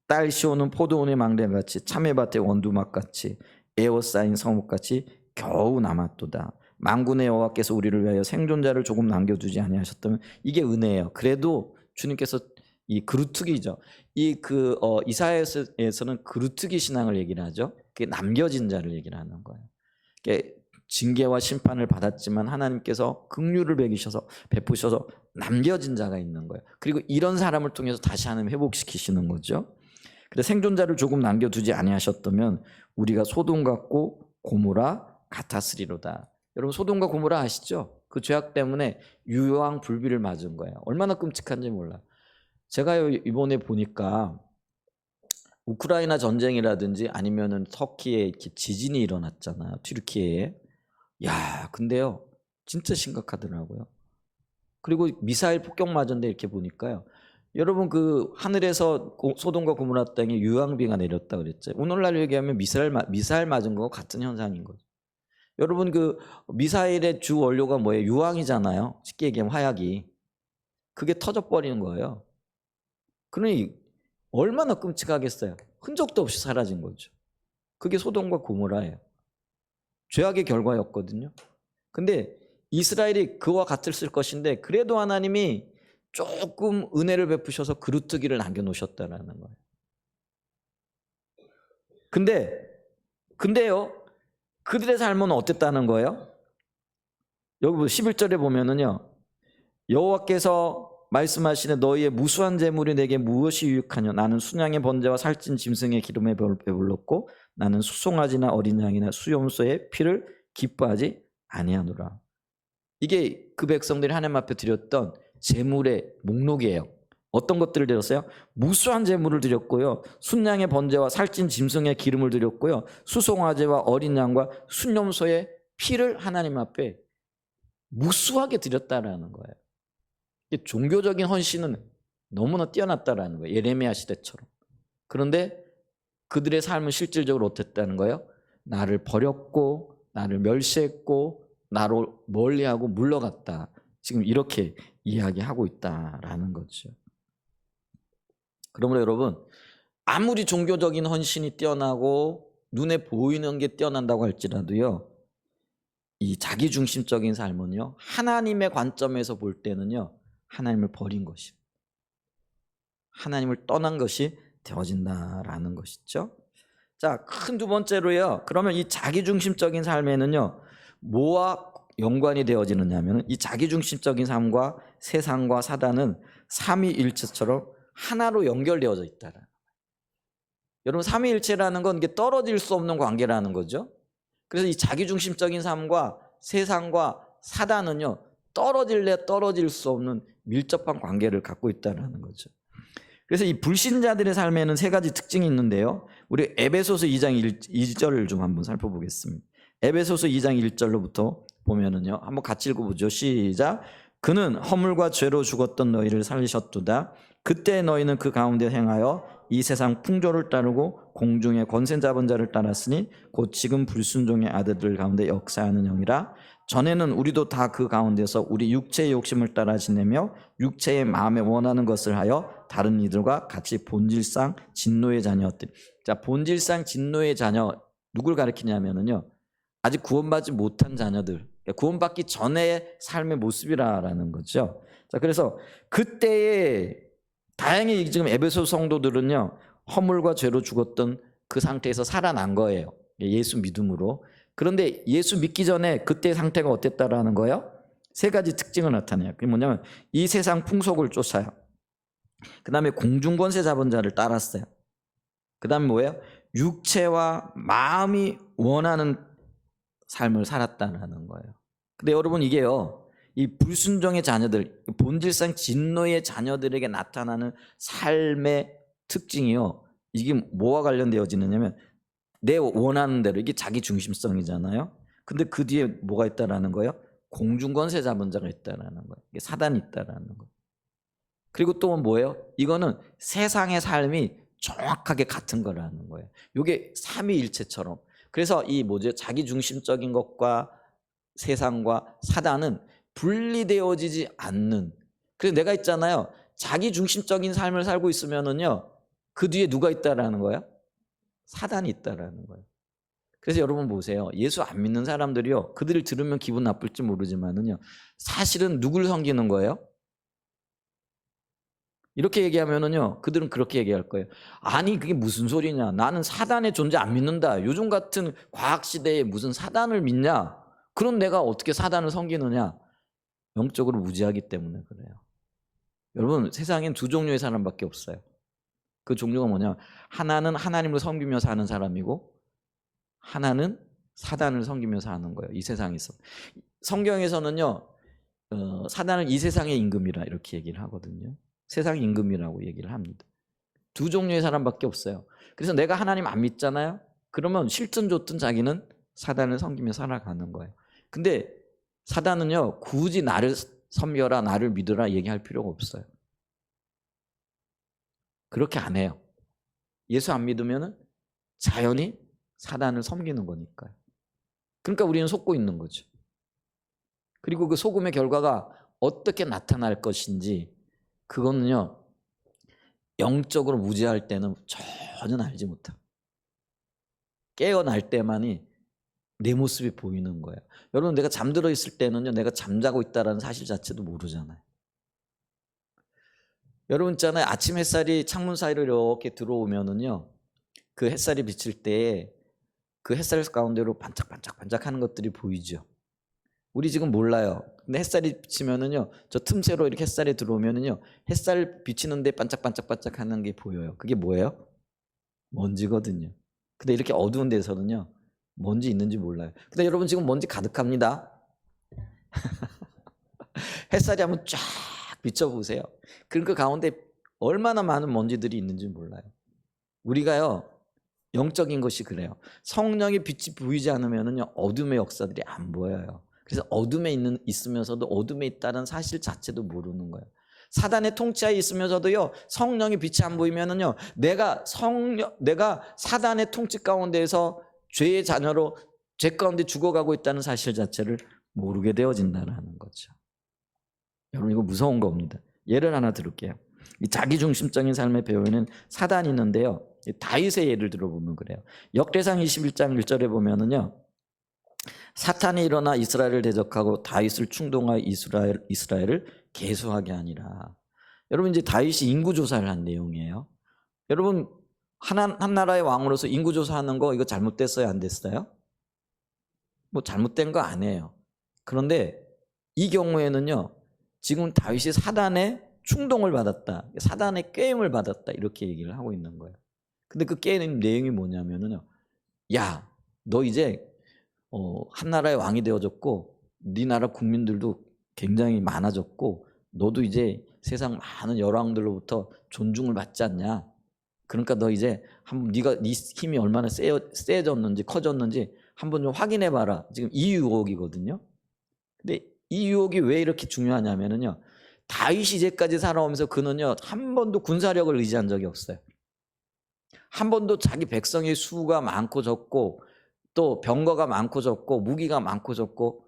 A: 딸 시오는 포도원의 망대같이 참외밭의 원두막같이 에워싸인 성읍같이 겨우 남았도다. 만군의 여호와께서 우리를 위하여 생존자를 조금 남겨두지 아니하셨다면 이게 은혜예요. 그래도 주님께서 이 그루트기죠. 이사야에서는 그루트기 신앙을 얘기를 하죠. 그게 남겨진 자를 얘기를 하는 거예요. 징계와 심판을 받았지만 하나님께서 긍휼을 베푸셔서 남겨진 자가 있는 거예요. 그리고 이런 사람을 통해서 다시 하나님 회복시키시는 거죠. 그래서 생존자를 조금 남겨두지 아니하셨다면 우리가 소돔 같고 고모라 같았으리로다. 여러분 소돔과 고모라 아시죠? 그 죄악 때문에 유황 불비를 맞은 거예요. 얼마나 끔찍한지 몰라요. 제가 이번에 보니까 우크라이나 전쟁이라든지 아니면은 터키에 이렇게 지진이 일어났잖아요. 튀르키예에. 야, 근데요, 진짜 심각하더라고요. 그리고 미사일 폭격 맞은데 이렇게 보니까요. 여러분 그 하늘에서 소돔과 고모라 땅에 유황비가 내렸다 그랬죠. 오늘날 얘기하면 미사일 맞은 거 같은 현상인 거죠. 여러분 그 미사일의 주 원료가 뭐예요? 유황이잖아요. 쉽게 얘기하면 화약이. 그게 터져버리는 거예요. 그러니 얼마나 끔찍하겠어요. 흔적도 없이 사라진 거죠. 그게 소돔과 고모라예요. 죄악의 결과였거든요. 근데 이스라엘이 그와 같았을 것인데 그래도 하나님이 조금 은혜를 베푸셔서 그루트기를 남겨놓으셨다는 거예요. 근데요, 그들의 삶은 어땠다는 거예요? 여기 11절에 보면은요, 여호와께서 말씀하시는 너희의 무수한 재물이 내게 무엇이 유익하냐? 나는 순양의 번제와 살찐 짐승의 기름에 배불렀고 나는 수송아지나 어린 양이나 수염소의 피를 기뻐하지 아니하노라. 이게 그 백성들이 하나님 앞에 드렸던 재물의 목록이에요. 어떤 것들을 드렸어요? 무수한 재물을 드렸고요. 순양의 번제와 살찐 짐승의 기름을 드렸고요. 수송아지와 어린 양과 순염소의 피를 하나님 앞에 무수하게 드렸다라는 거예요. 종교적인 헌신은 너무나 뛰어났다라는 거예요. 예레미야 시대처럼. 그런데 그들의 삶은 실질적으로 어땠다는 거예요? 나를 버렸고 나를 멸시했고 나로 멀리하고 물러갔다. 지금 이렇게 이야기하고 있다라는 거죠. 그러므로 여러분 아무리 종교적인 헌신이 뛰어나고 눈에 보이는 게 뛰어난다고 할지라도요. 이 자기중심적인 삶은요. 하나님의 관점에서 볼 때는요. 하나님을 버린 것입니다. 하나님을 떠난 것이 되어진다라는 것이죠. 자, 큰 두 번째로요. 그러면 이 자기중심적인 삶에는요. 뭐와 연관이 되어지느냐 하면 이 자기중심적인 삶과 세상과 사단은 삼위일체처럼 하나로 연결되어져 있다라는 거예요. 여러분 삼위일체라는 건 이게 떨어질 수 없는 관계라는 거죠. 그래서 이 자기중심적인 삶과 세상과 사단은요. 떨어질래 떨어질 수 없는 밀접한 관계를 갖고 있다는 거죠. 그래서 이 불신자들의 삶에는 세 가지 특징이 있는데요. 우리 에베소서 2장 2절을 좀 한번 살펴보겠습니다. 에베소서 2장 1절로부터 보면은요. 한번 같이 읽어보죠. 시작. 그는 허물과 죄로 죽었던 너희를 살리셨도다. 그때 너희는 그 가운데 행하여 이 세상 풍조를 따르고 공중의 권세 잡은 자를 따랐으니 곧 지금 불순종의 아들들 가운데 역사하는 영이라. 전에는 우리도 다 그 가운데서 우리 육체의 욕심을 따라 지내며 육체의 마음에 원하는 것을 하여 다른 이들과 같이 본질상 진노의 자녀들. 자, 본질상 진노의 자녀 누굴 가리키냐면은요. 아직 구원받지 못한 자녀들, 구원받기 전의 삶의 모습이라는 거죠. 자, 그래서 그때의 다행히 지금 에베소 성도들은요, 허물과 죄로 죽었던 그 상태에서 살아난 거예요. 예수 믿음으로. 그런데 예수 믿기 전에 그때의 상태가 어땠다라는 거예요? 세 가지 특징을 나타내요. 그게 뭐냐면 이 세상 풍속을 쫓아요. 그 다음에 공중권세 잡은 자를 따랐어요. 그 다음에 뭐예요? 육체와 마음이 원하는 삶을 살았다는 거예요. 근데 여러분 이게요, 이 불순종의 자녀들, 본질상 진노의 자녀들에게 나타나는 삶의 특징이요, 이게 뭐와 관련되어지느냐면 내 원하는 대로, 이게 자기 중심성이잖아요. 근데 그 뒤에 뭐가 있다라는 거예요? 공중권세 잡은 자가 있다라는 거예요. 이게 사단이 있다라는 거예요. 그리고 또 뭐예요? 이거는 세상의 삶이 정확하게 같은 거라는 거예요. 이게 삼위일체처럼. 그래서 이 뭐죠? 자기 중심적인 것과 세상과 사단은 분리되어지지 않는. 그래서 내가 있잖아요. 자기 중심적인 삶을 살고 있으면은요, 그 뒤에 누가 있다라는 거예요? 사단이 있다라는 거예요. 그래서 여러분 보세요. 예수 안 믿는 사람들이요, 그들을 들으면 기분 나쁠지 모르지만은요, 사실은 누굴 섬기는 거예요? 이렇게 얘기하면은요, 그들은 그렇게 얘기할 거예요. 아니 그게 무슨 소리냐? 나는 사단의 존재 안 믿는다. 요즘 같은 과학 시대에 무슨 사단을 믿냐? 그럼 내가 어떻게 사단을 섬기느냐? 영적으로 무지하기 때문에 그래요. 여러분 세상엔 두 종류의 사람밖에 없어요. 그 종류가 뭐냐? 하나는 하나님을 섬기며 사는 사람이고 하나는 사단을 섬기며 사는 거예요. 이 세상에서. 성경에서는요, 사단은 이 세상의 임금이라 이렇게 얘기를 하거든요. 세상 임금이라고 얘기를 합니다. 두 종류의 사람밖에 없어요. 그래서 내가 하나님 안 믿잖아요. 그러면 싫든 좋든 자기는 사단을 섬기며 살아가는 거예요. 근데 사단은요, 굳이 나를 섬겨라, 나를 믿으라 얘기할 필요가 없어요. 그렇게 안 해요. 예수 안 믿으면 자연히 사단을 섬기는 거니까요. 그러니까 우리는 속고 있는 거죠. 그리고 그 속음의 결과가 어떻게 나타날 것인지 그거는요, 영적으로 무지할 때는 전혀 알지 못합니다. 깨어날 때만이 내 모습이 보이는 거예요. 여러분 내가 잠들어 있을 때는요, 내가 잠자고 있다는 사실 자체도 모르잖아요. 여러분 있잖아요, 아침 햇살이 창문 사이로 이렇게 들어오면은요, 그 햇살이 비칠 때 그 햇살 가운데로 반짝반짝 하는 것들이 보이죠. 우리 지금 몰라요. 근데 햇살이 비치면은요, 저 틈새로 이렇게 햇살이 들어오면은요, 햇살 비치는데 반짝반짝 하는 게 보여요. 그게 뭐예요? 먼지거든요. 근데 이렇게 어두운 데서는요, 먼지 있는지 몰라요. 근데 여러분 지금 먼지 가득합니다. 햇살이 한번 쫙 비춰보세요. 그럼 그 가운데 얼마나 많은 먼지들이 있는지 몰라요. 우리가요, 영적인 것이 그래요. 성령의 빛이 보이지 않으면은요, 어둠의 역사들이 안 보여요. 그래서 어둠에 있으면서도 어둠에 있다는 사실 자체도 모르는 거예요. 사단의 통치하에 있으면서도요, 성령의 빛이 안 보이면은요, 내가 사단의 통치 가운데에서 죄의 자녀로 죄 가운데 죽어가고 있다는 사실 자체를 모르게 되어진다는 거죠. 여러분 이거 무서운 겁니다. 예를 하나 들을게요. 이 자기중심적인 삶의 배후에는 사단이 있는데요, 다윗의 예를 들어보면 그래요. 역대상 21장 1절에 보면은요, 사탄이 일어나 이스라엘을 대적하고 다윗을 충동하여 이스라엘을 계수하게 하니라. 여러분 이제 다윗이 인구조사를 한 내용이에요. 여러분 한 나라의 왕으로서 인구조사하는 거 이거 잘못됐어요, 안 됐어요? 뭐 잘못된 거 아니에요. 그런데 이 경우에는요, 지금 다윗이 사단의 충동을 받았다, 사단의 꾀임을 받았다 이렇게 얘기를 하고 있는 거예요. 근데 그 꾀임 내용이 뭐냐면은요, 야, 너 이제 한 나라의 왕이 되어졌고 네 나라 국민들도 굉장히 많아졌고 너도 이제 세상 많은 여왕들로부터 존중을 받지 않냐? 그러니까 너 이제 한번 네가 네 힘이 얼마나 세졌는지 커졌는지 한번 좀 확인해 봐라. 지금 이 유혹이거든요. 근데 이 유혹이 왜 이렇게 중요하냐면은요. 다윗이 이제까지 살아오면서 그는요 한 번도 군사력을 의지한 적이 없어요. 한 번도 자기 백성의 수가 많고 적고 또 병거가 많고 적고 무기가 많고 적고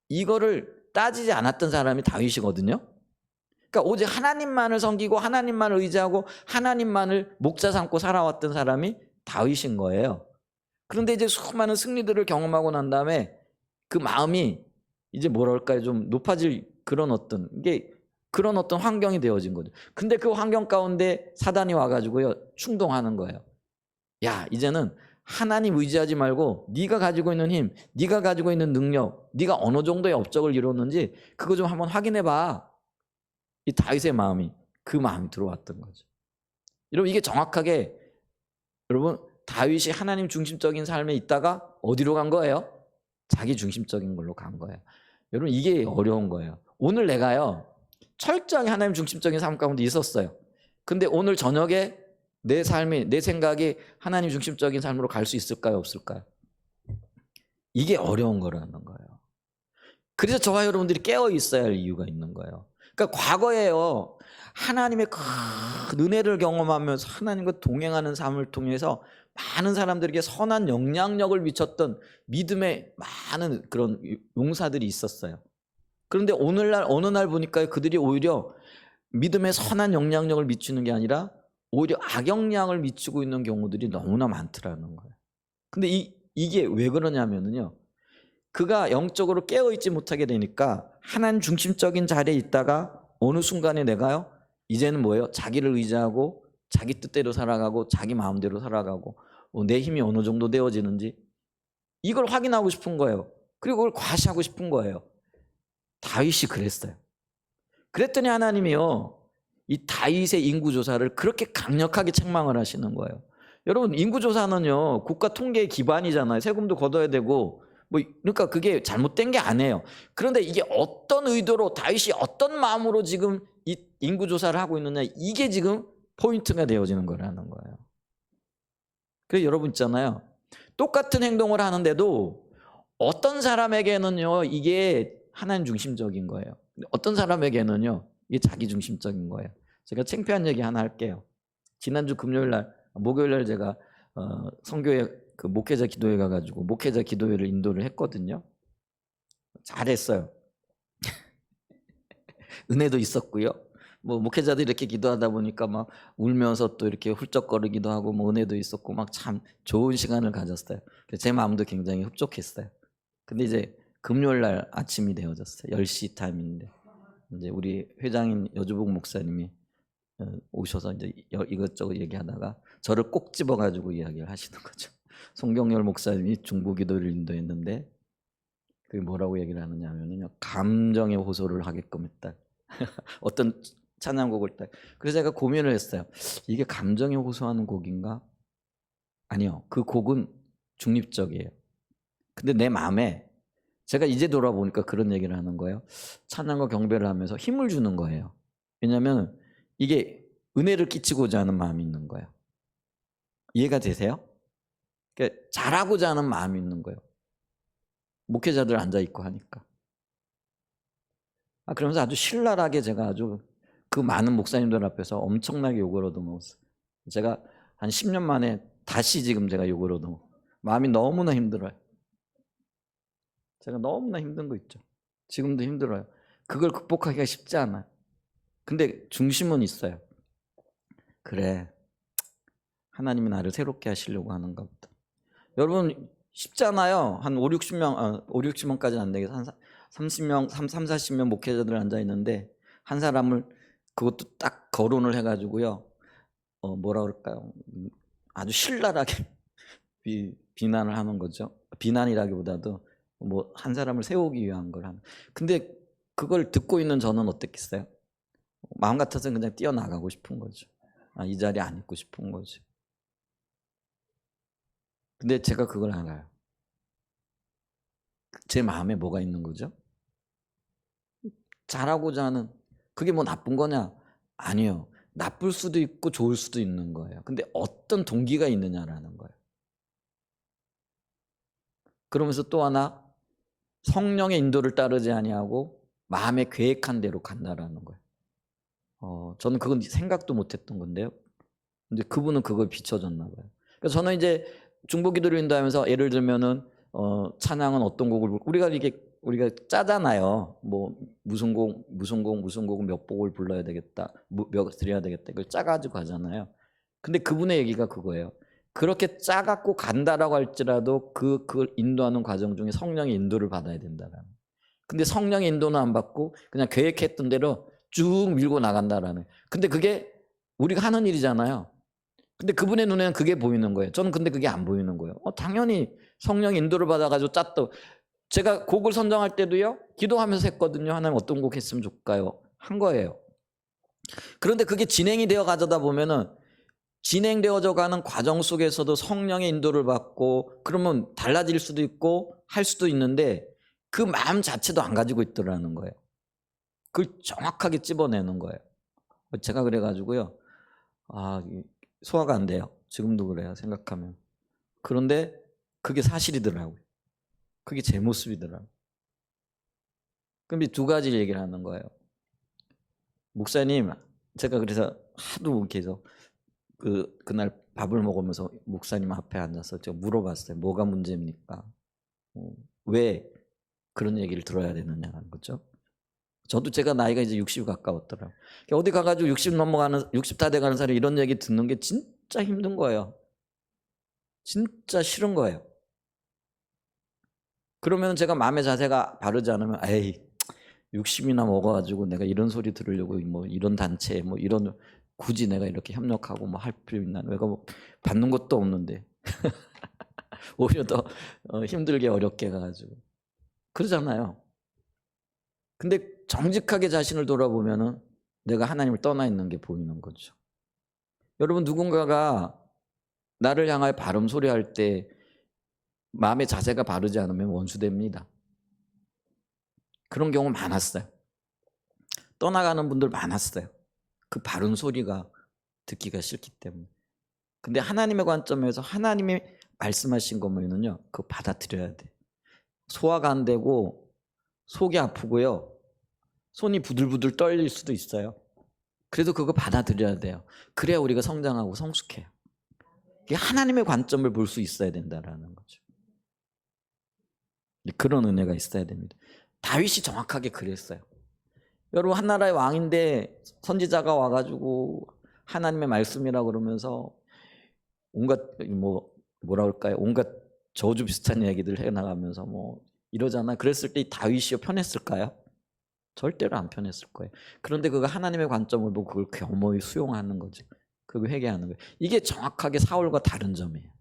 A: 이거를 따지지 않았던 사람이 다윗이거든요. 그러니까 오직 하나님만을 섬기고 하나님만을 의지하고 하나님만을 목자 삼고 살아왔던 사람이 다윗인 거예요. 그런데 이제 수많은 승리들을 경험하고 난 다음에 그 마음이 이제 뭐랄까요 좀 높아질 그런 어떤 이게 그런 어떤 환경이 되어진 거죠. 근데 그 환경 가운데 사단이 와가지고요 충동하는 거예요. 야 이제는 하나님 의지하지 말고 네가 가지고 있는 힘, 네가 가지고 있는 능력, 네가 어느 정도의 업적을 이뤘는지 그거 좀 한번 확인해봐. 이 다윗의 마음이 그 마음이 들어왔던 거죠. 여러분 이게 정확하게 여러분 다윗이 하나님 중심적인 삶에 있다가 어디로 간 거예요? 자기 중심적인 걸로 간 거예요. 여러분 이게 어려운 거예요. 오늘 내가요 철저하게 하나님 중심적인 삶 가운데 있었어요. 근데 오늘 저녁에 내 삶이 내 생각이 하나님 중심적인 삶으로 갈 수 있을까요? 없을까요? 이게 어려운 거라는 거예요. 그래서 저와 여러분들이 깨어 있어야 할 이유가 있는 거예요. 그러니까 과거에요 하나님의 큰 은혜를 경험하면서 하나님과 동행하는 삶을 통해서 많은 사람들에게 선한 영향력을 미쳤던 믿음의 많은 그런 용사들이 있었어요. 그런데 오늘날 어느 날 보니까 그들이 오히려 믿음의 선한 영향력을 미치는 게 아니라 오히려 악영향을 미치고 있는 경우들이 너무나 많더라는 거예요. 근데 이게 왜 그러냐면요. 그가 영적으로 깨어있지 못하게 되니까 하나님 중심적인 자리에 있다가 어느 순간에 내가요 이제는 뭐예요? 자기를 의지하고 자기 뜻대로 살아가고 자기 마음대로 살아가고 내 힘이 어느 정도 되어지는지 이걸 확인하고 싶은 거예요. 그리고 그걸 과시하고 싶은 거예요. 다윗이 그랬어요. 그랬더니 하나님이요 이 다윗의 인구조사를 그렇게 강력하게 책망을 하시는 거예요. 여러분 인구조사는요 국가 통계의 기반이잖아요. 세금도 걷어야 되고 그러니까 그게 잘못된 게 아니에요. 그런데 이게 어떤 의도로 다윗이 어떤 마음으로 지금 이 인구조사를 하고 있느냐 이게 지금 포인트가 되어지는 거라는 거예요. 그래서 여러분 있잖아요. 똑같은 행동을 하는데도 어떤 사람에게는요 이게 하나님 중심적인 거예요. 어떤 사람에게는요 이게 자기 중심적인 거예요. 제가 창피한 얘기 하나 할게요. 지난주 목요일 날 제가 성교회 그 목회자 기도회 가가지고 목회자 기도회를 인도를 했거든요. 잘했어요. 은혜도 있었고요. 뭐 목회자들이 이렇게 기도하다 보니까 막 울면서 또 이렇게 훌쩍거리기도 하고 뭐 은혜도 있었고 막 참 좋은 시간을 가졌어요. 제 마음도 굉장히 흡족했어요. 근데 이제 금요일 날 아침이 되어졌어요. 10시 타임인데 이제 우리 회장인 여주복 목사님이 오셔서 이제 이것저것 얘기하다가 저를 꼭 집어가지고 이야기를 하시는 거죠. 송경열 목사님이 중보기도를 인도했는데 그게 뭐라고 얘기를 하느냐면요 감정의 호소를 하게끔 했다. 어떤 찬양곡을 딱. 그래서 제가 고민을 했어요. 이게 감정에 호소하는 곡인가? 아니요. 그 곡은 중립적이에요. 근데 내 마음에 제가 이제 돌아보니까 그런 얘기를 하는 거예요. 찬양과 경배를 하면서 힘을 주는 거예요. 왜냐하면 이게 은혜를 끼치고자 하는 마음이 있는 거예요. 이해가 되세요? 그러니까 잘하고자 하는 마음이 있는 거예요. 목회자들 앉아있고 하니까. 그러면서 아주 신랄하게 제가 아주 그 많은 목사님들 앞에서 엄청나게 욕을 얻어먹었어요. 제가 한 10년 만에 다시 지금 제가 욕을 얻어먹어요. 마음이 너무나 힘들어요. 제가 너무나 힘든 거 있죠. 지금도 힘들어요. 그걸 극복하기가 쉽지 않아요. 근데 중심은 있어요. 그래, 하나님이 나를 새롭게 하시려고 하는가 보다. 여러분 쉽잖아요. 한 5, 60명까지는 안 되겠어. 한 30명, 40명 목회자들 앉아있는데 한 사람을 그것도 딱 거론을 해가지고요. 뭐라 그럴까요? 아주 신랄하게 비난을 하는 거죠. 비난이라기보다도 뭐 한 사람을 세우기 위한 걸 하는. 근데 그걸 듣고 있는 저는 어땠겠어요? 마음 같아서는 그냥 뛰어나가고 싶은 거죠. 이 자리에 안 있고 싶은 거죠. 근데 제가 그걸 알아요. 제 마음에 뭐가 있는 거죠? 잘하고자 하는 그게 뭐 나쁜 거냐? 아니요. 나쁠 수도 있고 좋을 수도 있는 거예요. 근데 어떤 동기가 있느냐라는 거예요. 그러면서 또 하나 성령의 인도를 따르지 아니하고 마음에 계획한 대로 간다라는 거예요. 저는 그건 생각도 못했던 건데요. 근데 그분은 그걸 비춰줬나 봐요. 그래서 저는 이제 중보기도를 인도하면서 예를 들면은 찬양은 어떤 곡을 우리가 짜잖아요. 뭐 무슨 곡은 몇 곡을 불러야 되겠다, 몇 드려야 되겠다 이걸 짜가지고 하잖아요. 근데 그분의 얘기가 그거예요. 그렇게 짜갖고 간다라고 할지라도 그걸 인도하는 과정 중에 성령의 인도를 받아야 된다라는. 근데 성령의 인도는 안 받고 그냥 계획했던 대로 쭉 밀고 나간다라는. 근데 그게 우리가 하는 일이잖아요. 근데 그분의 눈에는 그게 보이는 거예요. 저는 근데 그게 안 보이는 거예요. 당연히 성령 인도를 받아가지고 짰다. 제가 곡을 선정할 때도요, 기도하면서 했거든요. 하나님 어떤 곡 했으면 좋을까요? 한 거예요. 그런데 그게 진행이 되어 가다 보면은 진행되어져 가는 과정 속에서도 성령의 인도를 받고 그러면 달라질 수도 있고 할 수도 있는데 그 마음 자체도 안 가지고 있더라는 거예요. 그걸 정확하게 찝어내는 거예요. 제가 그래가지고요, 소화가 안 돼요. 지금도 그래요, 생각하면. 그런데 그게 사실이더라고요. 그게 제 모습이더라고요. 그럼 두 가지 얘기를 하는 거예요. 목사님, 제가 그래서 하도 계속 그날 밥을 먹으면서 목사님 앞에 앉아서 제가 물어봤어요. 뭐가 문제입니까? 왜 그런 얘기를 들어야 되느냐는 거죠. 저도 제가 나이가 이제 60 가까웠더라고요. 어디 가가지고 60 다 돼가는 사람이 이런 얘기 듣는 게 진짜 힘든 거예요. 진짜 싫은 거예요. 그러면 제가 마음의 자세가 바르지 않으면, 에이, 60이나 먹어가지고 내가 이런 소리 들으려고 뭐 이런 단체 뭐 이런 굳이 내가 이렇게 협력하고 뭐 할 필요 있나? 내가 뭐 받는 것도 없는데 오히려 더 힘들게 어렵게 가가지고 그러잖아요. 근데 정직하게 자신을 돌아보면은 내가 하나님을 떠나 있는 게 보이는 거죠. 여러분, 누군가가 나를 향하여 바른 소리 할 때 마음의 자세가 바르지 않으면 원수됩니다. 그런 경우 많았어요. 떠나가는 분들 많았어요. 그 바른 소리가 듣기가 싫기 때문에. 근데 하나님의 관점에서 하나님이 말씀하신 거면은요, 그거 받아들여야 돼. 소화가 안 되고 속이 아프고요, 손이 부들부들 떨릴 수도 있어요. 그래도 그거 받아들여야 돼요. 그래야 우리가 성장하고 성숙해요. 하나님의 관점을 볼 수 있어야 된다라는 거죠. 그런 은혜가 있어야 됩니다. 다윗이 정확하게 그랬어요. 여러분, 한 나라의 왕인데 선지자가 와가지고 하나님의 말씀이라 그러면서 온갖 뭐라 그럴까요? 온갖 저주 비슷한 얘기들 해나가면서 뭐 이러잖아. 그랬을 때 다윗이 편했을까요? 절대로 안 편했을 거예요. 그런데 그가 하나님의 관점을 보고 그걸 겸허히 수용하는 거죠. 그걸 회개하는 거예요. 이게 정확하게 사울과 다른 점이에요.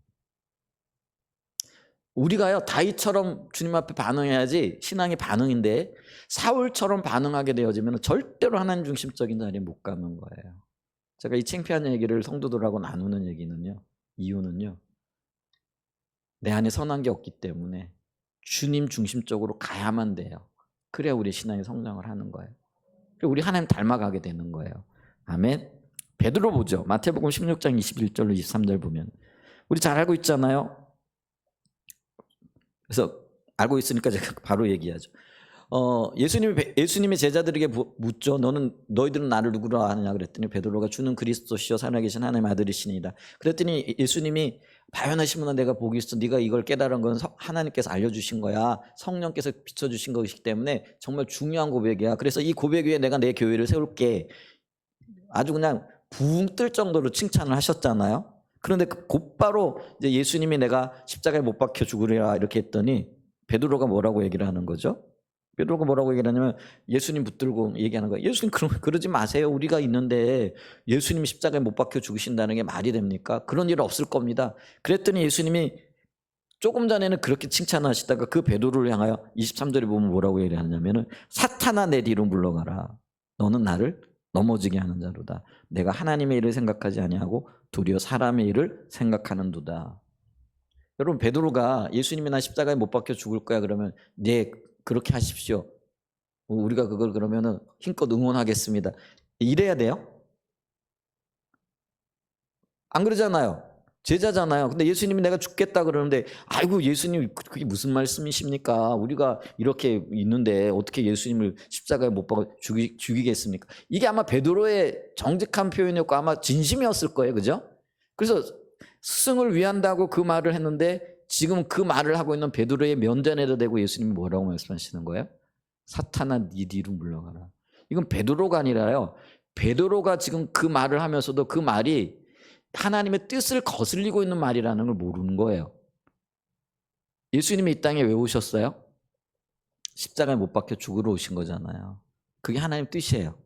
A: 우리가요, 다윗처럼 주님 앞에 반응해야지 신앙이 반응인데 사울처럼 반응하게 되어지면 절대로 하나님 중심적인 자리에 못 가는 거예요. 제가 이 창피한 얘기를 성도들하고 나누는 얘기는요, 이유는요, 내 안에 선한 게 없기 때문에 주님 중심적으로 가야만 돼요. 그래야 우리 신앙이 성장을 하는 거예요. 그리고 우리 하나님 닮아가게 되는 거예요. 아멘. 베드로 보죠. 마태복음 16장 21절로 23절 보면 우리 잘 알고 있잖아요. 그래서 알고 있으니까 제가 바로 얘기하죠. 예수님의 제자들에게 묻죠. 너희들은 나를 누구라 하느냐 그랬더니 베드로가 주는 그리스도시요 살아계신 하나님의 아들이시니이다. 그랬더니 예수님이 바요나시므나 내가 복이 있어. 네가 이걸 깨달은 건 하나님께서 알려주신 거야. 성령께서 비춰주신 것이기 때문에 정말 중요한 고백이야. 그래서 이 고백 위에 내가 내 교회를 세울게. 아주 그냥 붕 뜰 정도로 칭찬을 하셨잖아요. 그런데 곧바로 이제 예수님이 내가 십자가에 못 박혀 죽으리라 이렇게 했더니 베드로가 뭐라고 얘기를 하는 거죠? 베드로가 뭐라고 얘기를 하냐면 예수님 붙들고 얘기하는 거예요. 예수님 그러지 마세요. 우리가 있는데 예수님이 십자가에 못 박혀 죽으신다는 게 말이 됩니까? 그런 일 없을 겁니다. 그랬더니 예수님이 조금 전에는 그렇게 칭찬하시다가 그 베드로를 향하여 23절에 보면 뭐라고 얘기하냐면은 사탄아 내 뒤로 물러가라. 너는 나를 넘어지게 하는 자로다. 내가 하나님의 일을 생각하지 아니하고 도리어 사람의 일을 생각하는도다. 여러분, 베드로가 예수님이 나 십자가에 못 박혀 죽을 거야 그러면 네 그렇게 하십시오. 우리가 그걸 그러면은 힘껏 응원하겠습니다. 이래야 돼요? 안 그러잖아요. 제자잖아요. 근데 예수님이 내가 죽겠다 그러는데 아이고 예수님 그게 무슨 말씀이십니까? 우리가 이렇게 있는데 어떻게 예수님을 십자가에 못 박아 죽이겠습니까? 이게 아마 베드로의 정직한 표현이었고 아마 진심이었을 거예요. 그죠? 그래서 스승을 위한다고 그 말을 했는데 지금 그 말을 하고 있는 베드로의 면전에다 대고 예수님이 뭐라고 말씀하시는 거예요? 사탄아 네 뒤로 물러가라. 이건 베드로가 아니라요. 베드로가 지금 그 말을 하면서도 그 말이 하나님의 뜻을 거슬리고 있는 말이라는 걸 모르는 거예요. 예수님이 이 땅에 왜 오셨어요? 십자가에 못 박혀 죽으러 오신 거잖아요. 그게 하나님 뜻이에요.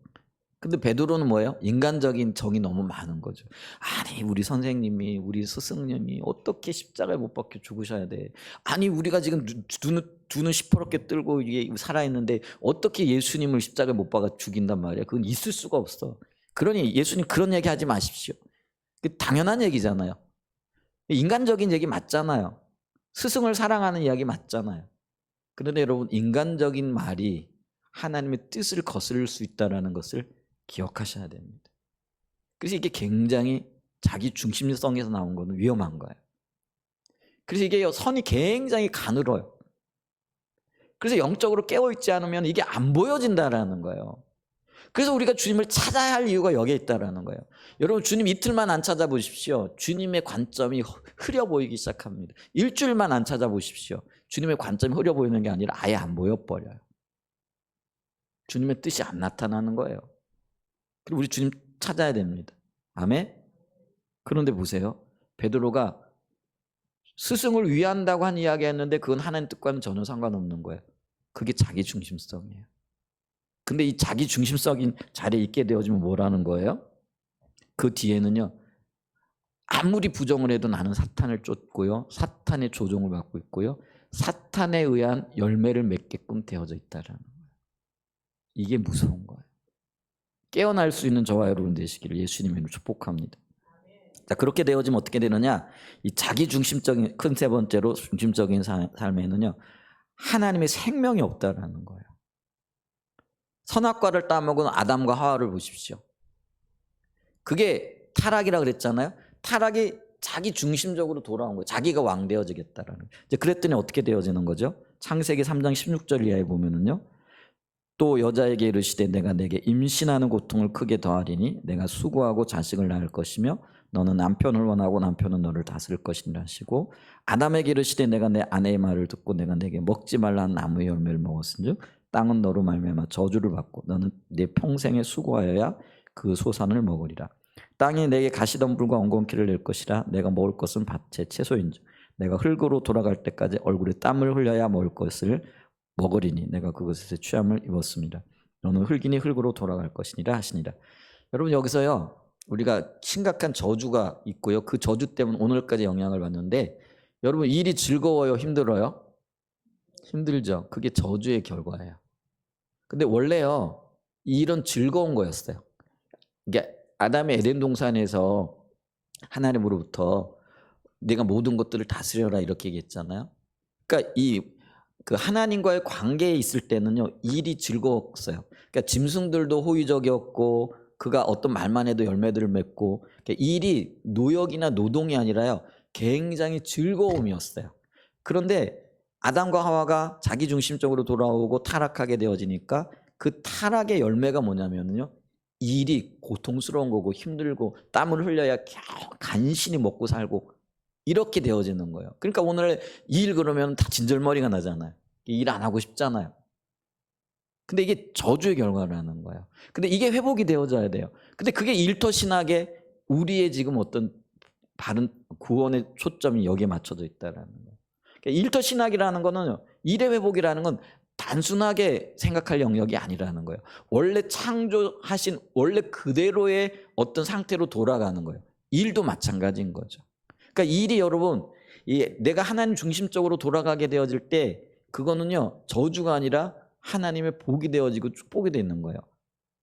A: 근데 베드로는 뭐예요? 인간적인 정이 너무 많은 거죠. 아니 우리 선생님이 우리 스승님이 어떻게 십자가에 못 박혀 죽으셔야 돼. 아니 우리가 지금 눈을 시퍼렇게 뜨고 이게 살아있는데 어떻게 예수님을 십자가에 못 박아 죽인단 말이야. 그건 있을 수가 없어. 그러니 예수님 그런 얘기 하지 마십시오. 당연한 얘기잖아요. 인간적인 얘기 맞잖아요. 스승을 사랑하는 이야기 맞잖아요. 그런데 여러분 인간적인 말이 하나님의 뜻을 거스를 수 있다는 것을 기억하셔야 됩니다. 그래서 이게 굉장히 자기 중심성에서 나온 거는 위험한 거예요. 그래서 이게 선이 굉장히 가늘어요. 그래서 영적으로 깨어있지 않으면 이게 안 보여진다라는 거예요. 그래서 우리가 주님을 찾아야 할 이유가 여기에 있다는 거예요. 여러분 주님 이틀만 안 찾아보십시오. 주님의 관점이 흐려 보이기 시작합니다. 일주일만 안 찾아보십시오. 주님의 관점이 흐려 보이는 게 아니라 아예 안 보여버려요. 주님의 뜻이 안 나타나는 거예요. 그리고 우리 주님 찾아야 됩니다. 아멘? 그런데 보세요. 베드로가 스승을 위한다고 한 이야기 했는데 그건 하나님 뜻과는 전혀 상관없는 거예요. 그게 자기 중심성이에요. 근데 이 자기 중심적인 자리에 있게 되어지면 뭐라는 거예요? 그 뒤에는요. 아무리 부정을 해도 나는 사탄을 쫓고요. 사탄의 조종을 받고 있고요. 사탄에 의한 열매를 맺게끔 되어져 있다는 거예요. 이게 무서운 거예요. 깨어날 수 있는 저와 여러분 되시기를 예수님의 이름으로 축복합니다. 자, 그렇게 되어지면 어떻게 되느냐? 이 자기 중심적인 큰 세 번째로 중심적인 삶에는요. 하나님의 생명이 없다라는 거예요. 선악과를 따먹은 아담과 하와를 보십시오. 그게 타락이라 그랬잖아요. 타락이 자기 중심적으로 돌아온 거예요. 자기가 왕 되어지겠다라는 거예요. 이제 그랬더니 어떻게 되어지는 거죠? 창세기 3장 16절 이하에 보면은요. 또 여자에게 이르시되 내가 내게 임신하는 고통을 크게 더하리니 내가 수고하고 자식을 낳을 것이며 너는 남편을 원하고 남편은 너를 다스릴 것이라 하시고 아담에게 이르시되 내가 내 아내의 말을 듣고 내가 내게 먹지 말라는 나무의 열매를 먹었은즉 땅은 너로 말미암아 저주를 받고 너는 내 평생에 수고하여야 그 소산을 먹으리라. 땅이 내게 가시덤불과 엉겅퀴를 낼 것이라. 내가 먹을 것은 밭의 채소인즉 내가 흙으로 돌아갈 때까지 얼굴에 땀을 흘려야 먹을 것을 먹으리니 내가 그것에서 취함을 입었습니다. 너는 흙이니 흙으로 돌아갈 것이니라 하시니라. 여러분 여기서요. 우리가 심각한 저주가 있고요. 그 저주 때문에 오늘까지 영향을 받는데 여러분 일이 즐거워요? 힘들어요? 힘들죠. 그게 저주의 결과예요. 근데 원래요. 일은 즐거운 거였어요. 그러니까 아담의 에덴 동산에서 하나님으로부터 내가 모든 것들을 다스려라 이렇게 얘기했잖아요. 그러니까 그 하나님과의 관계에 있을 때는요. 일이 즐거웠어요. 그러니까 짐승들도 호의적이었고 그가 어떤 말만 해도 열매들을 맺고 그러니까 일이 노역이나 노동이 아니라요. 굉장히 즐거움이었어요. 그런데 아담과 하와가 자기 중심적으로 돌아오고 타락하게 되어지니까 그 타락의 열매가 뭐냐면요. 일이 고통스러운 거고 힘들고 땀을 흘려야 간신히 먹고 살고 이렇게 되어지는 거예요. 그러니까 오늘 일 그러면 다 진절머리가 나잖아요. 일 안 하고 싶잖아요. 근데 이게 저주의 결과라는 거예요. 근데 이게 회복이 되어져야 돼요. 근데 그게 일터신학의 우리의 지금 어떤 바른 구원의 초점이 여기에 맞춰져 있다라는 거예요. 그러니까 일터신학이라는 거는 일의 회복이라는 건 단순하게 생각할 영역이 아니라는 거예요. 원래 창조하신 원래 그대로의 어떤 상태로 돌아가는 거예요. 일도 마찬가지인 거죠. 그러니까 일이 여러분 내가 하나님 중심적으로 돌아가게 되어질 때 그거는요 저주가 아니라 하나님의 복이 되어지고 축복이 되는 거예요.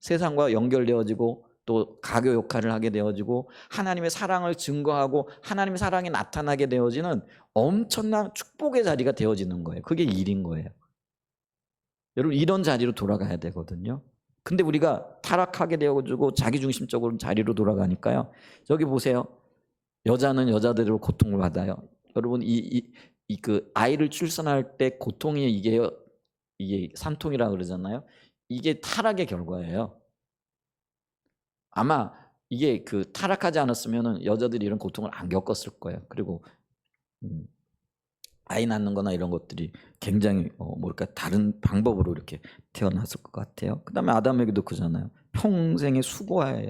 A: 세상과 연결되어지고 또 가교 역할을 하게 되어지고 하나님의 사랑을 증거하고 하나님의 사랑이 나타나게 되어지는 엄청난 축복의 자리가 되어지는 거예요. 그게 일인 거예요. 여러분 이런 자리로 돌아가야 되거든요. 근데 우리가 타락하게 되어가지고 자기중심적으로 자리로 돌아가니까요. 여기 보세요. 여자는 여자대로 고통을 받아요. 여러분 그 아이를 출산할 때 고통이 이게 산통이라 그러잖아요. 이게 타락의 결과예요. 아마 이게 그 타락하지 않았으면은 여자들이 이런 고통을 안 겪었을 거예요. 그리고 아이 낳는 거나 이런 것들이 굉장히 뭐랄까 다른 방법으로 이렇게 태어났을 것 같아요. 그다음에 아담에게도 그잖아요. 평생의 수고하여야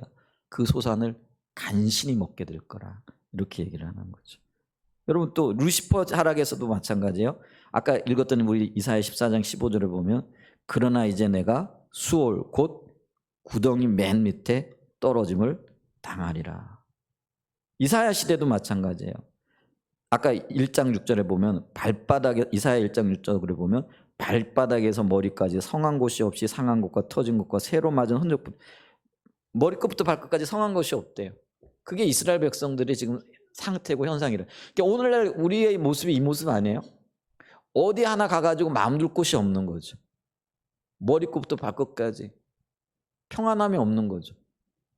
A: 그 소산을 간신히 먹게 될 거라. 이렇게 얘기를 하는 거죠. 여러분 또 루시퍼 하락에서도 마찬가지예요. 아까 읽었던 우리 이사야 14장 15절을 보면 그러나 이제 내가 수올 곧 구덩이 맨 밑에 떨어짐을 당하리라. 이사야 시대도 마찬가지예요. 아까 1장 6절에 보면 발바닥에 이사야 1장 6절에 보면 발바닥에서 머리까지 성한 곳이 없이 상한 곳과 터진 곳과 새로 맞은 흔적 머리끝부터 발끝까지 성한 것이 없대요. 그게 이스라엘 백성들이 지금 상태고 현상이래. 그러니까 오늘날 우리의 모습이 이 모습 아니에요? 어디 하나 가가지고 마음 둘 곳이 없는 거죠. 머리끝부터 발끝까지 평안함이 없는 거죠.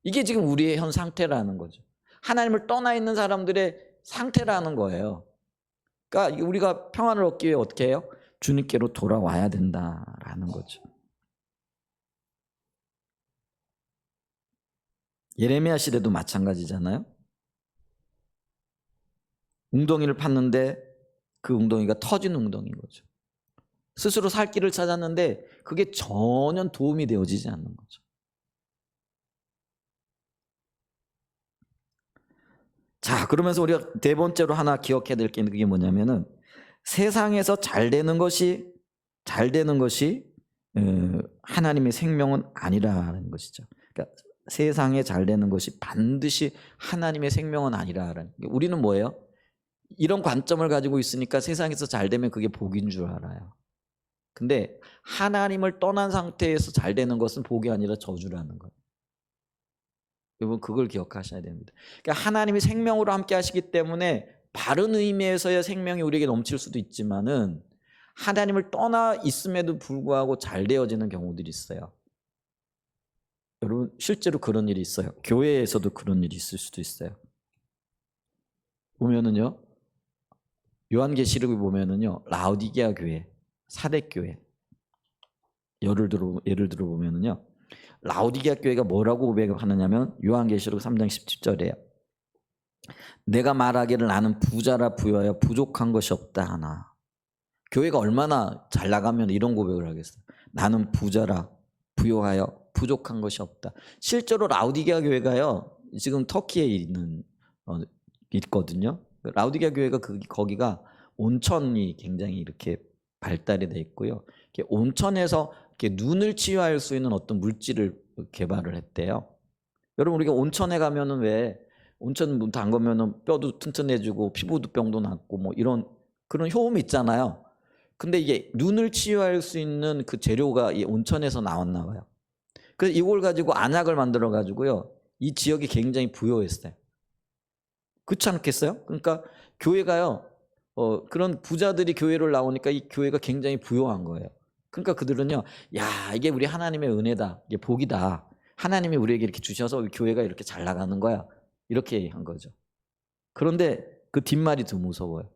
A: 이게 지금 우리의 현 상태라는 거죠. 하나님을 떠나 있는 사람들의 상태라는 거예요. 그러니까 우리가 평안을 얻기 위해 어떻게 해요? 주님께로 돌아와야 된다라는 거죠. 예레미야 시대도 마찬가지잖아요. 웅덩이를 팠는데 그 웅덩이가 터진 웅덩이인 거죠. 스스로 살 길을 찾았는데 그게 전혀 도움이 되어지지 않는 거죠. 자, 그러면서 우리가 네 번째로 하나 기억해야 될 게 그게 뭐냐면은 세상에서 잘 되는 것이 하나님의 생명은 아니라는 것이죠. 그러니까 세상에 잘 되는 것이 반드시 하나님의 생명은 아니라는. 우리는 뭐예요? 이런 관점을 가지고 있으니까 세상에서 잘 되면 그게 복인 줄 알아요. 근데 하나님을 떠난 상태에서 잘 되는 것은 복이 아니라 저주라는 거예요. 여러분 그걸 기억하셔야 됩니다. 그러니까 하나님이 생명으로 함께 하시기 때문에 바른 의미에서의 생명이 우리에게 넘칠 수도 있지만은 하나님을 떠나 있음에도 불구하고 잘 되어지는 경우들이 있어요. 여러분 실제로 그런 일이 있어요. 교회에서도 그런 일이 있을 수도 있어요. 보면은요. 요한계시록을 보면은요. 라오디게아 교회, 사대교회 예를 들어 보면은요. 라오디게아 교회가 뭐라고 고백하느냐면 요한계시록 3장 17절이에요. 내가 말하기를 나는 부자라 부여하여 부족한 것이 없다 하나. 교회가 얼마나 잘 나가면 이런 고백을 하겠어요. 나는 부자라 부여하여 부족한 것이 없다. 실제로 라오디게아 교회가요. 지금 터키에 있거든요. 라오디게아 교회가 거기가 온천이 굉장히 이렇게 발달이 돼 있고요. 온천에서 이렇게 눈을 치유할 수 있는 어떤 물질을 개발을 했대요. 여러분 우리가 온천에 가면은 왜 온천 문 담그면은 뼈도 튼튼해지고 피부도 병도 낫고 뭐 이런 그런 효험이 있잖아요. 근데 이게 눈을 치유할 수 있는 그 재료가 이 온천에서 나왔나 봐요. 그래서 이걸 가지고 안약을 만들어 가지고요. 이 지역이 굉장히 부여했어요. 그렇지 않겠어요? 그러니까 교회가요. 그런 부자들이 교회를 나오니까 이 교회가 굉장히 부여한 거예요. 그러니까 그들은요. 야, 이게 우리 하나님의 은혜다. 이게 복이다. 하나님이 우리에게 이렇게 주셔서 우리 교회가 이렇게 잘 나가는 거야. 이렇게 한 거죠. 그런데 그 뒷말이 더 무서워요.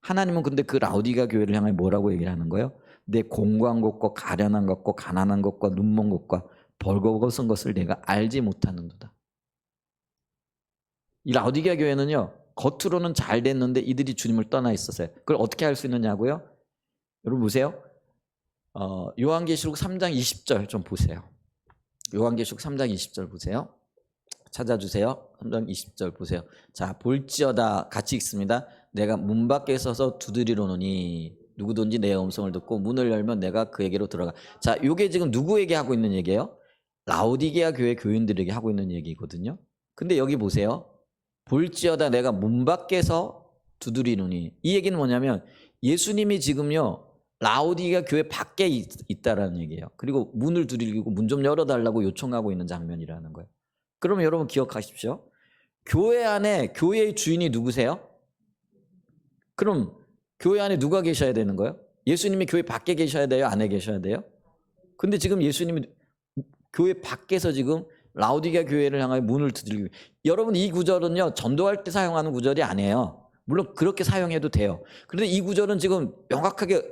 A: 하나님은 근데 그 라오디게아 교회를 향해 뭐라고 얘기를 하는 거예요? 내 공고한 것과 가련한 것과 가난한 것과 눈먼 것과 벌거벗은 것을 내가 알지 못하는도다. 이 라오디게아 교회는요. 겉으로는 잘 됐는데 이들이 주님을 떠나 있었어요. 그걸 어떻게 할 수 있느냐고요? 여러분 보세요. 요한계시록 3장 20절 좀 보세요. 요한계시록 3장 20절 보세요. 찾아주세요. 3장 20절 보세요. 자, 볼지어다 같이 읽습니다. 내가 문 밖에 서서 두드리노니 누구든지 내 음성을 듣고 문을 열면 내가 그에게로 들어가. 자, 이게 지금 누구에게 하고 있는 얘기예요? 라오디게아 교회 교인들에게 하고 있는 얘기거든요. 근데 여기 보세요. 볼지어다 내가 문 밖에서 두드리노니. 이 얘기는 뭐냐면 예수님이 지금요. 라오디게아 교회 밖에 있다라는 얘기예요. 그리고 문을 두드리고 문 좀 열어달라고 요청하고 있는 장면이라는 거예요. 그러면 여러분 기억하십시오. 교회 안에 교회의 주인이 누구세요? 그럼 교회 안에 누가 계셔야 되는 거예요? 예수님이 교회 밖에 계셔야 돼요? 안에 계셔야 돼요? 근데 지금 예수님이 교회 밖에서 지금 라오디게아 교회를 향하여 문을 두들기고, 여러분 이 구절은요 전도할 때 사용하는 구절이 아니에요. 물론 그렇게 사용해도 돼요. 그런데 이 구절은 지금 명확하게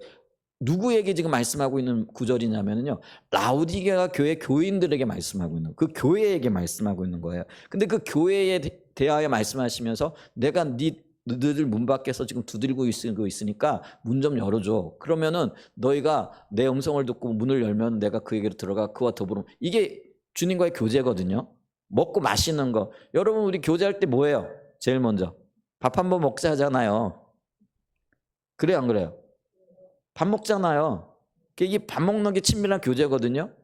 A: 누구에게 지금 말씀하고 있는 구절이냐면요, 라오디게아 교회 교인들에게 말씀하고 있는, 그 교회에게 말씀하고 있는 거예요. 근데 그 교회에 대하여 말씀하시면서 내가 너희들 문 밖에서 지금 두드리고 있으니까 문 좀 열어줘. 그러면은 너희가 내 음성을 듣고 문을 열면 내가 그에게로 들어가 그와 더불어. 이게 주님과의 교제거든요. 먹고 마시는 거. 여러분 우리 교제할 때 뭐예요? 제일 먼저 밥 한번 먹자 하잖아요. 그래요 안 그래요? 밥 먹잖아요. 이게 밥 먹는 게 친밀한 교제거든요.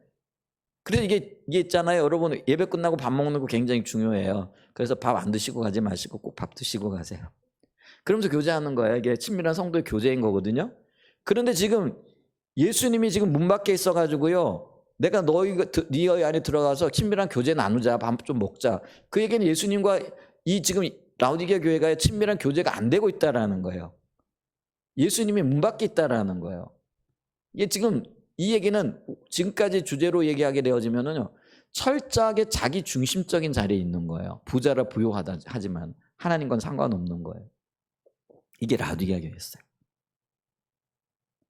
A: 그래서 이게 있잖아요. 여러분 예배 끝나고 밥 먹는 거 굉장히 중요해요. 그래서 밥 안 드시고 가지 마시고 꼭 밥 드시고 가세요. 그러면서 교제하는 거예요. 이게 친밀한 성도의 교제인 거거든요. 그런데 지금 예수님이 지금 문 밖에 있어가지고요, 내가 네 안에 들어가서 친밀한 교제 나누자, 밥 좀 먹자. 그 얘기는 예수님과 이 지금 라오디게아 교회가 친밀한 교제가 안 되고 있다라는 거예요. 예수님이 문 밖에 있다라는 거예요. 이게 지금 이 얘기는 지금까지 주제로 얘기하게 되어지면은요, 철저하게 자기 중심적인 자리에 있는 거예요. 부자라 부유하다 하지만 하나님과는 상관없는 거예요. 이게 라오디게아 교회였어요.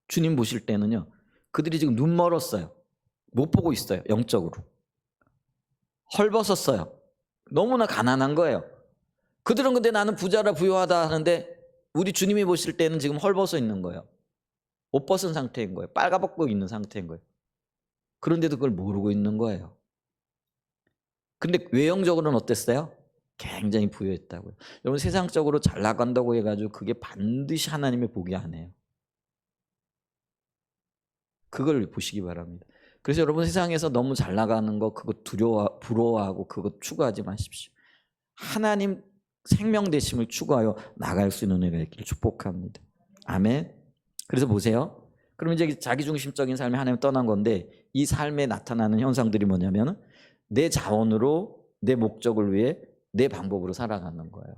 A: 주님 보실 때는요, 그들이 지금 눈 멀었어요. 못 보고 있어요. 영적으로 헐벗었어요. 너무나 가난한 거예요. 그들은 근데 나는 부자라 부유하다 하는데 우리 주님이 보실 때는 지금 헐벗어 있는 거예요. 옷 벗은 상태인 거예요. 빨가벗고 있는 상태인 거예요. 그런데도 그걸 모르고 있는 거예요. 근데 외형적으로는 어땠어요? 굉장히 부유했다고요. 여러분 세상적으로 잘 나간다고 해가지고 그게 반드시 하나님의 복이 아니에요. 그걸 보시기 바랍니다. 그래서 여러분 세상에서 너무 잘 나가는 거 그거 부러워하고 그거 추구하지 마십시오. 하나님 생명 되심을 추구하여 나갈 수 있는 은혜가 있기를 축복합니다. 아멘. 그래서 보세요. 그럼 이제 자기중심적인 삶이 하나님 떠난 건데, 이 삶에 나타나는 현상들이 뭐냐면 내 자원으로 내 목적을 위해 내 방법으로 살아가는 거예요.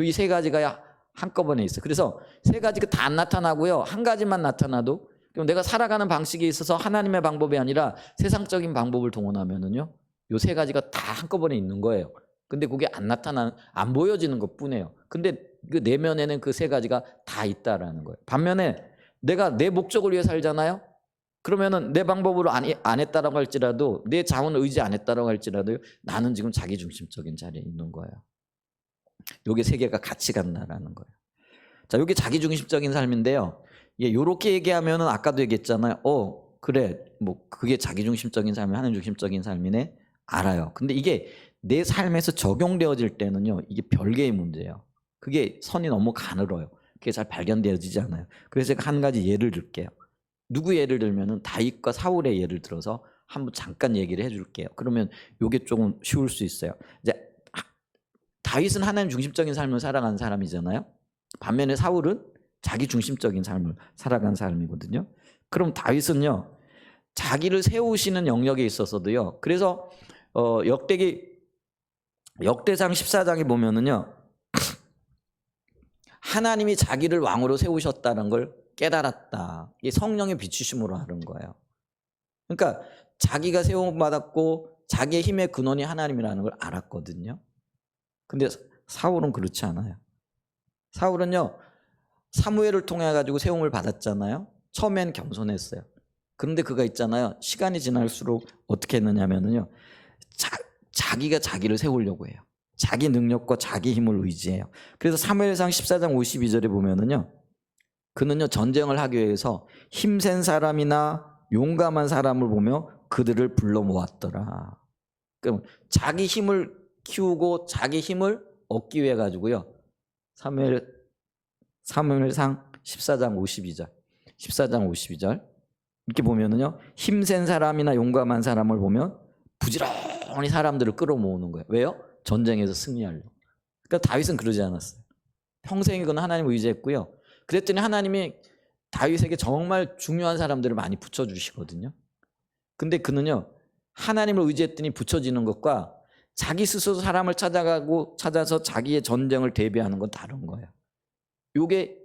A: 이 세 가지가 한꺼번에 있어요. 그래서 세 가지가 다 안 나타나고요, 한 가지만 나타나도 그럼 내가 살아가는 방식에 있어서 하나님의 방법이 아니라 세상적인 방법을 동원하면은요, 요 세 가지가 다 한꺼번에 있는 거예요. 근데 그게 안 보여지는 것 뿐이에요. 근데 그 내면에는 그 세 가지가 다 있다라는 거예요. 반면에 내가 내 목적을 위해 살잖아요. 그러면은 내 방법으로 안 했다라고 할지라도, 내 자원을 의지 안 했다라고 할지라도 나는 지금 자기중심적인 자리에 있는 거예요. 요게 세 개가 같이 간다라는 거예요. 자, 요게 자기중심적인 삶인데요. 예, 요렇게 얘기하면은 아까도 얘기했잖아요. 그래, 뭐 그게 자기중심적인 삶이 하나님중심적인 삶이네. 알아요. 근데 이게 내 삶에서 적용되어질 때는요, 이게 별개의 문제예요. 그게 선이 너무 가늘어요. 그게 잘 발견되어지지 않아요. 그래서 제가 한 가지 예를 들게요. 누구 예를 들면은 다윗과 사울의 예를 들어서 한번 잠깐 얘기를 해줄게요. 그러면 요게 조금 쉬울 수 있어요. 이제 다윗은 하나님 중심적인 삶을 살아가는 사람이잖아요. 반면에 사울은 자기 중심적인 삶을 살아간 사람이거든요. 그럼 다윗은요, 자기를 세우시는 영역에 있어서도요, 그래서 역대상 14장에 보면은요, 하나님이 자기를 왕으로 세우셨다는 걸 깨달았다. 이게 성령의 비추심으로 하는 거예요. 그러니까 자기가 세움받았고 자기의 힘의 근원이 하나님이라는 걸 알았거든요. 근데 사울은 그렇지 않아요. 사울은요, 사무엘을 통해 가지고 세움을 받았잖아요. 처음엔 겸손했어요. 그런데 그가 있잖아요, 시간이 지날수록 어떻게 했느냐면요, 자기가 자기를 세우려고 해요. 자기 능력과 자기 힘을 의지해요. 그래서 사무엘상 14장 52절에 보면은요, 그는요 전쟁을 하기 위해서 힘센 사람이나 용감한 사람을 보며 그들을 불러 모았더라. 그럼 자기 힘을 키우고 자기 힘을 얻기 위해 가지고요, 사무엘상 14장 52절 이렇게 보면은요, 힘센 사람이나 용감한 사람을 보면 부지런히 사람들을 끌어모으는 거예요. 왜요? 전쟁에서 승리하려고. 그러니까 다윗은 그러지 않았어요. 평생 그는 하나님을 의지했고요. 그랬더니 하나님이 다윗에게 정말 중요한 사람들을 많이 붙여주시거든요. 근데 그는요, 하나님을 의지했더니 붙여지는 것과 자기 스스로 사람을 찾아서 자기의 전쟁을 대비하는 건 다른 거예요. 이게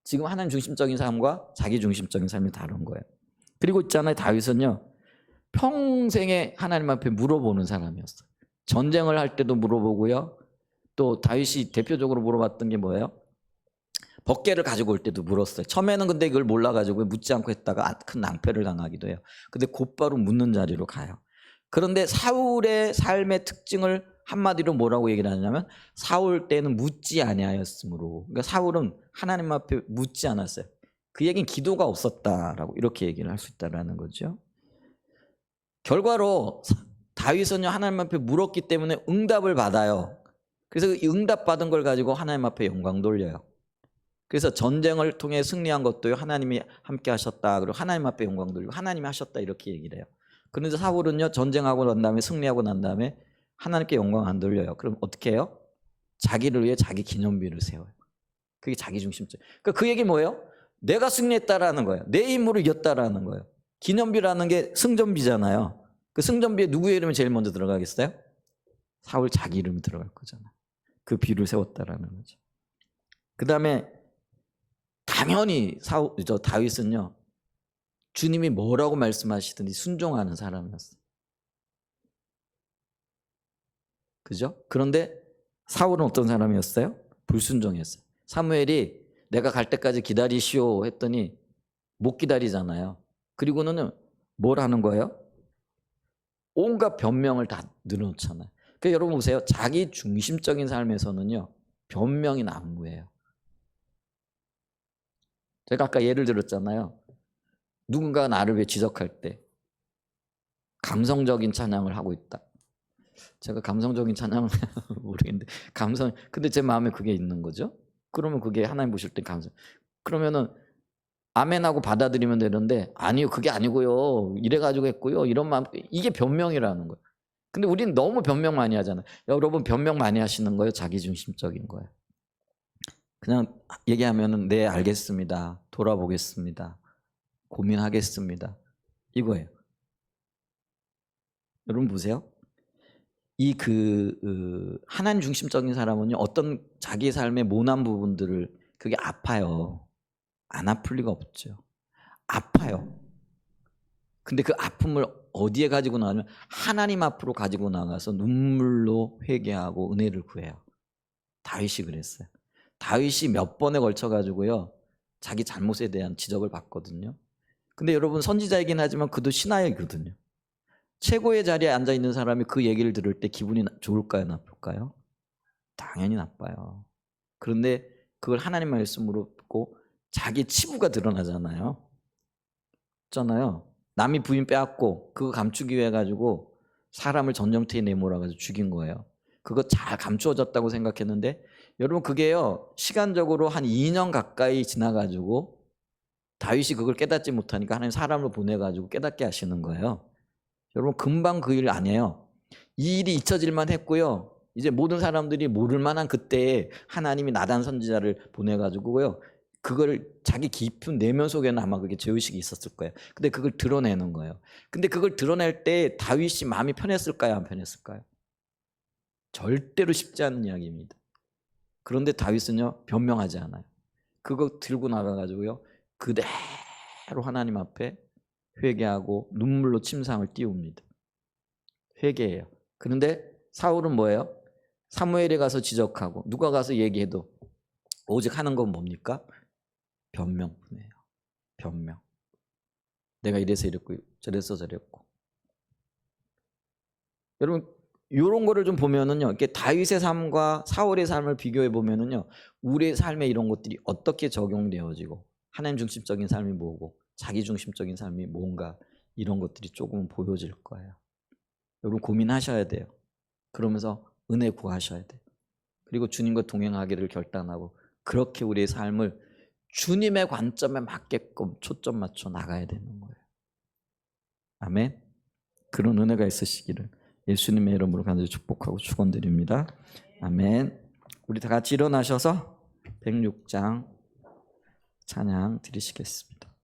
A: 지금 하나님 중심적인 삶과 자기 중심적인 삶이 다른 거예요. 그리고 있잖아요, 다윗은요, 평생에 하나님 앞에 물어보는 사람이었어요. 전쟁을 할 때도 물어보고요. 또 다윗이 대표적으로 물어봤던 게 뭐예요? 법궤를 가지고 올 때도 물었어요. 처음에는 근데 이걸 몰라가지고 묻지 않고 했다가 큰 낭패를 당하기도 해요. 근데 곧바로 묻는 자리로 가요. 그런데 사울의 삶의 특징을 한마디로 뭐라고 얘기를 하냐면 사울 때는 묻지 아니하였으므로, 그러니까 사울은 하나님 앞에 묻지 않았어요. 그 얘기는 기도가 없었다라고 이렇게 얘기를 할 수 있다라는 거죠. 결과로 다윗은 하나님 앞에 물었기 때문에 응답을 받아요. 그래서 이 응답 받은 걸 가지고 하나님 앞에 영광 돌려요. 그래서 전쟁을 통해 승리한 것도 하나님이 함께 하셨다. 그리고 하나님 앞에 영광 돌리고 하나님이 하셨다 이렇게 얘기를 해요. 그런데 사울은요, 전쟁하고 난 다음에 승리하고 난 다음에 하나님께 영광 안 돌려요. 그럼 어떻게 해요? 자기를 위해 자기 기념비를 세워요. 그게 자기중심적. 그러니까 그 얘기 뭐예요? 내가 승리했다라는 거예요. 내 힘으로 이겼다라는 거예요. 기념비라는 게 승전비잖아요. 그 승전비에 누구의 이름이 제일 먼저 들어가겠어요? 사울 자기 이름이 들어갈 거잖아요. 그 비를 세웠다라는 거죠. 그 다음에 당연히 다윗은요, 주님이 뭐라고 말씀하시든지 순종하는 사람이었어요. 그죠? 그런데 사울은 어떤 사람이었어요? 불순종했어요. 사무엘이 내가 갈 때까지 기다리시오 했더니 못 기다리잖아요. 그리고는 뭘 하는 거예요? 온갖 변명을 다 늘어놓잖아요. 그러니까 여러분 보세요. 자기 중심적인 삶에서는요, 변명이 난무해요. 제가 아까 예를 들었잖아요. 누군가가 나를 왜 지적할 때 감성적인 찬양을 하고 있다. 제가 감성적인 찬양을 모르겠는데 근데 제 마음에 그게 있는 거죠. 그러면 그게 하나님 보실 때 감성. 그러면은 아멘하고 받아들이면 되는데 아니요, 그게 아니고요, 이래가지고 했고요, 이런 마음, 이게 변명이라는 거예요. 근데 우리는 너무 변명 많이 하잖아요. 여러분 변명 많이 하시는 거예요? 자기중심적인 거예요? 그냥 얘기하면은 네 알겠습니다, 돌아보겠습니다, 고민하겠습니다, 이거예요. 여러분 보세요. 이 하나님 중심적인 사람은요, 어떤 자기 삶의 모난 부분들을, 그게 아파요. 안 아플 리가 없죠. 아파요. 근데 그 아픔을 어디에 가지고 나가면 하나님 앞으로 가지고 나가서 눈물로 회개하고 은혜를 구해요. 다윗이 그랬어요. 다윗이 몇 번에 걸쳐 가지고요, 자기 잘못에 대한 지적을 받거든요. 근데 여러분 선지자이긴 하지만 그도 신하이거든요. 최고의 자리에 앉아 있는 사람이 그 얘기를 들을 때 기분이 좋을까요, 나쁠까요? 당연히 나빠요. 그런데 그걸 하나님 말씀으로 듣고 자기 치부가 드러나잖아요. 있잖아요. 남이 부인 빼앗고 그거 감추기 위해 가지고 사람을 전쟁터에 내몰아 가지고 죽인 거예요. 그거 잘 감추어졌다고 생각했는데 여러분 그게요, 시간적으로 한 2년 가까이 지나 가지고 다윗이 그걸 깨닫지 못하니까 하나님 사람을 보내 가지고 깨닫게 하시는 거예요. 여러분 금방 그 일 아니에요. 이 일이 잊혀질만 했고요, 이제 모든 사람들이 모를 만한 그때에 하나님이 나단 선지자를 보내 가지고요, 그걸 자기 깊은 내면 속에는 아마 그게 죄의식이 있었을 거예요. 근데 그걸 드러내는 거예요. 근데 그걸 드러낼 때 다윗이 마음이 편했을까요, 안 편했을까요? 절대로 쉽지 않은 이야기입니다. 그런데 다윗은요, 변명하지 않아요. 그거 들고 나가가지고요, 그대로 하나님 앞에 회개하고 눈물로 침상을 띄웁니다. 회개해요. 그런데 사울은 뭐예요? 사무엘에 가서 지적하고 누가 가서 얘기해도 오직 하는 건 뭡니까? 변명뿐이에요. 변명. 내가 이래서 이랬고 저래서 저랬고. 여러분 이런 거를 좀 보면은요, 이렇게 다윗의 삶과 사울의 삶을 비교해 보면은요, 우리의 삶에 이런 것들이 어떻게 적용되어지고 하나님 중심적인 삶이 뭐고 자기 중심적인 삶이 뭔가, 이런 것들이 조금 보여질 거예요. 여러분 고민하셔야 돼요. 그러면서 은혜 구하셔야 돼요. 그리고 주님과 동행하기를 결단하고 그렇게 우리의 삶을 주님의 관점에 맞게끔 초점 맞춰 나가야 되는 거예요. 아멘. 그런 은혜가 있으시기를 예수님의 이름으로 간절히 축복하고 축원드립니다. 아멘. 우리 다 같이 일어나셔서 106장 찬양 드리시겠습니다.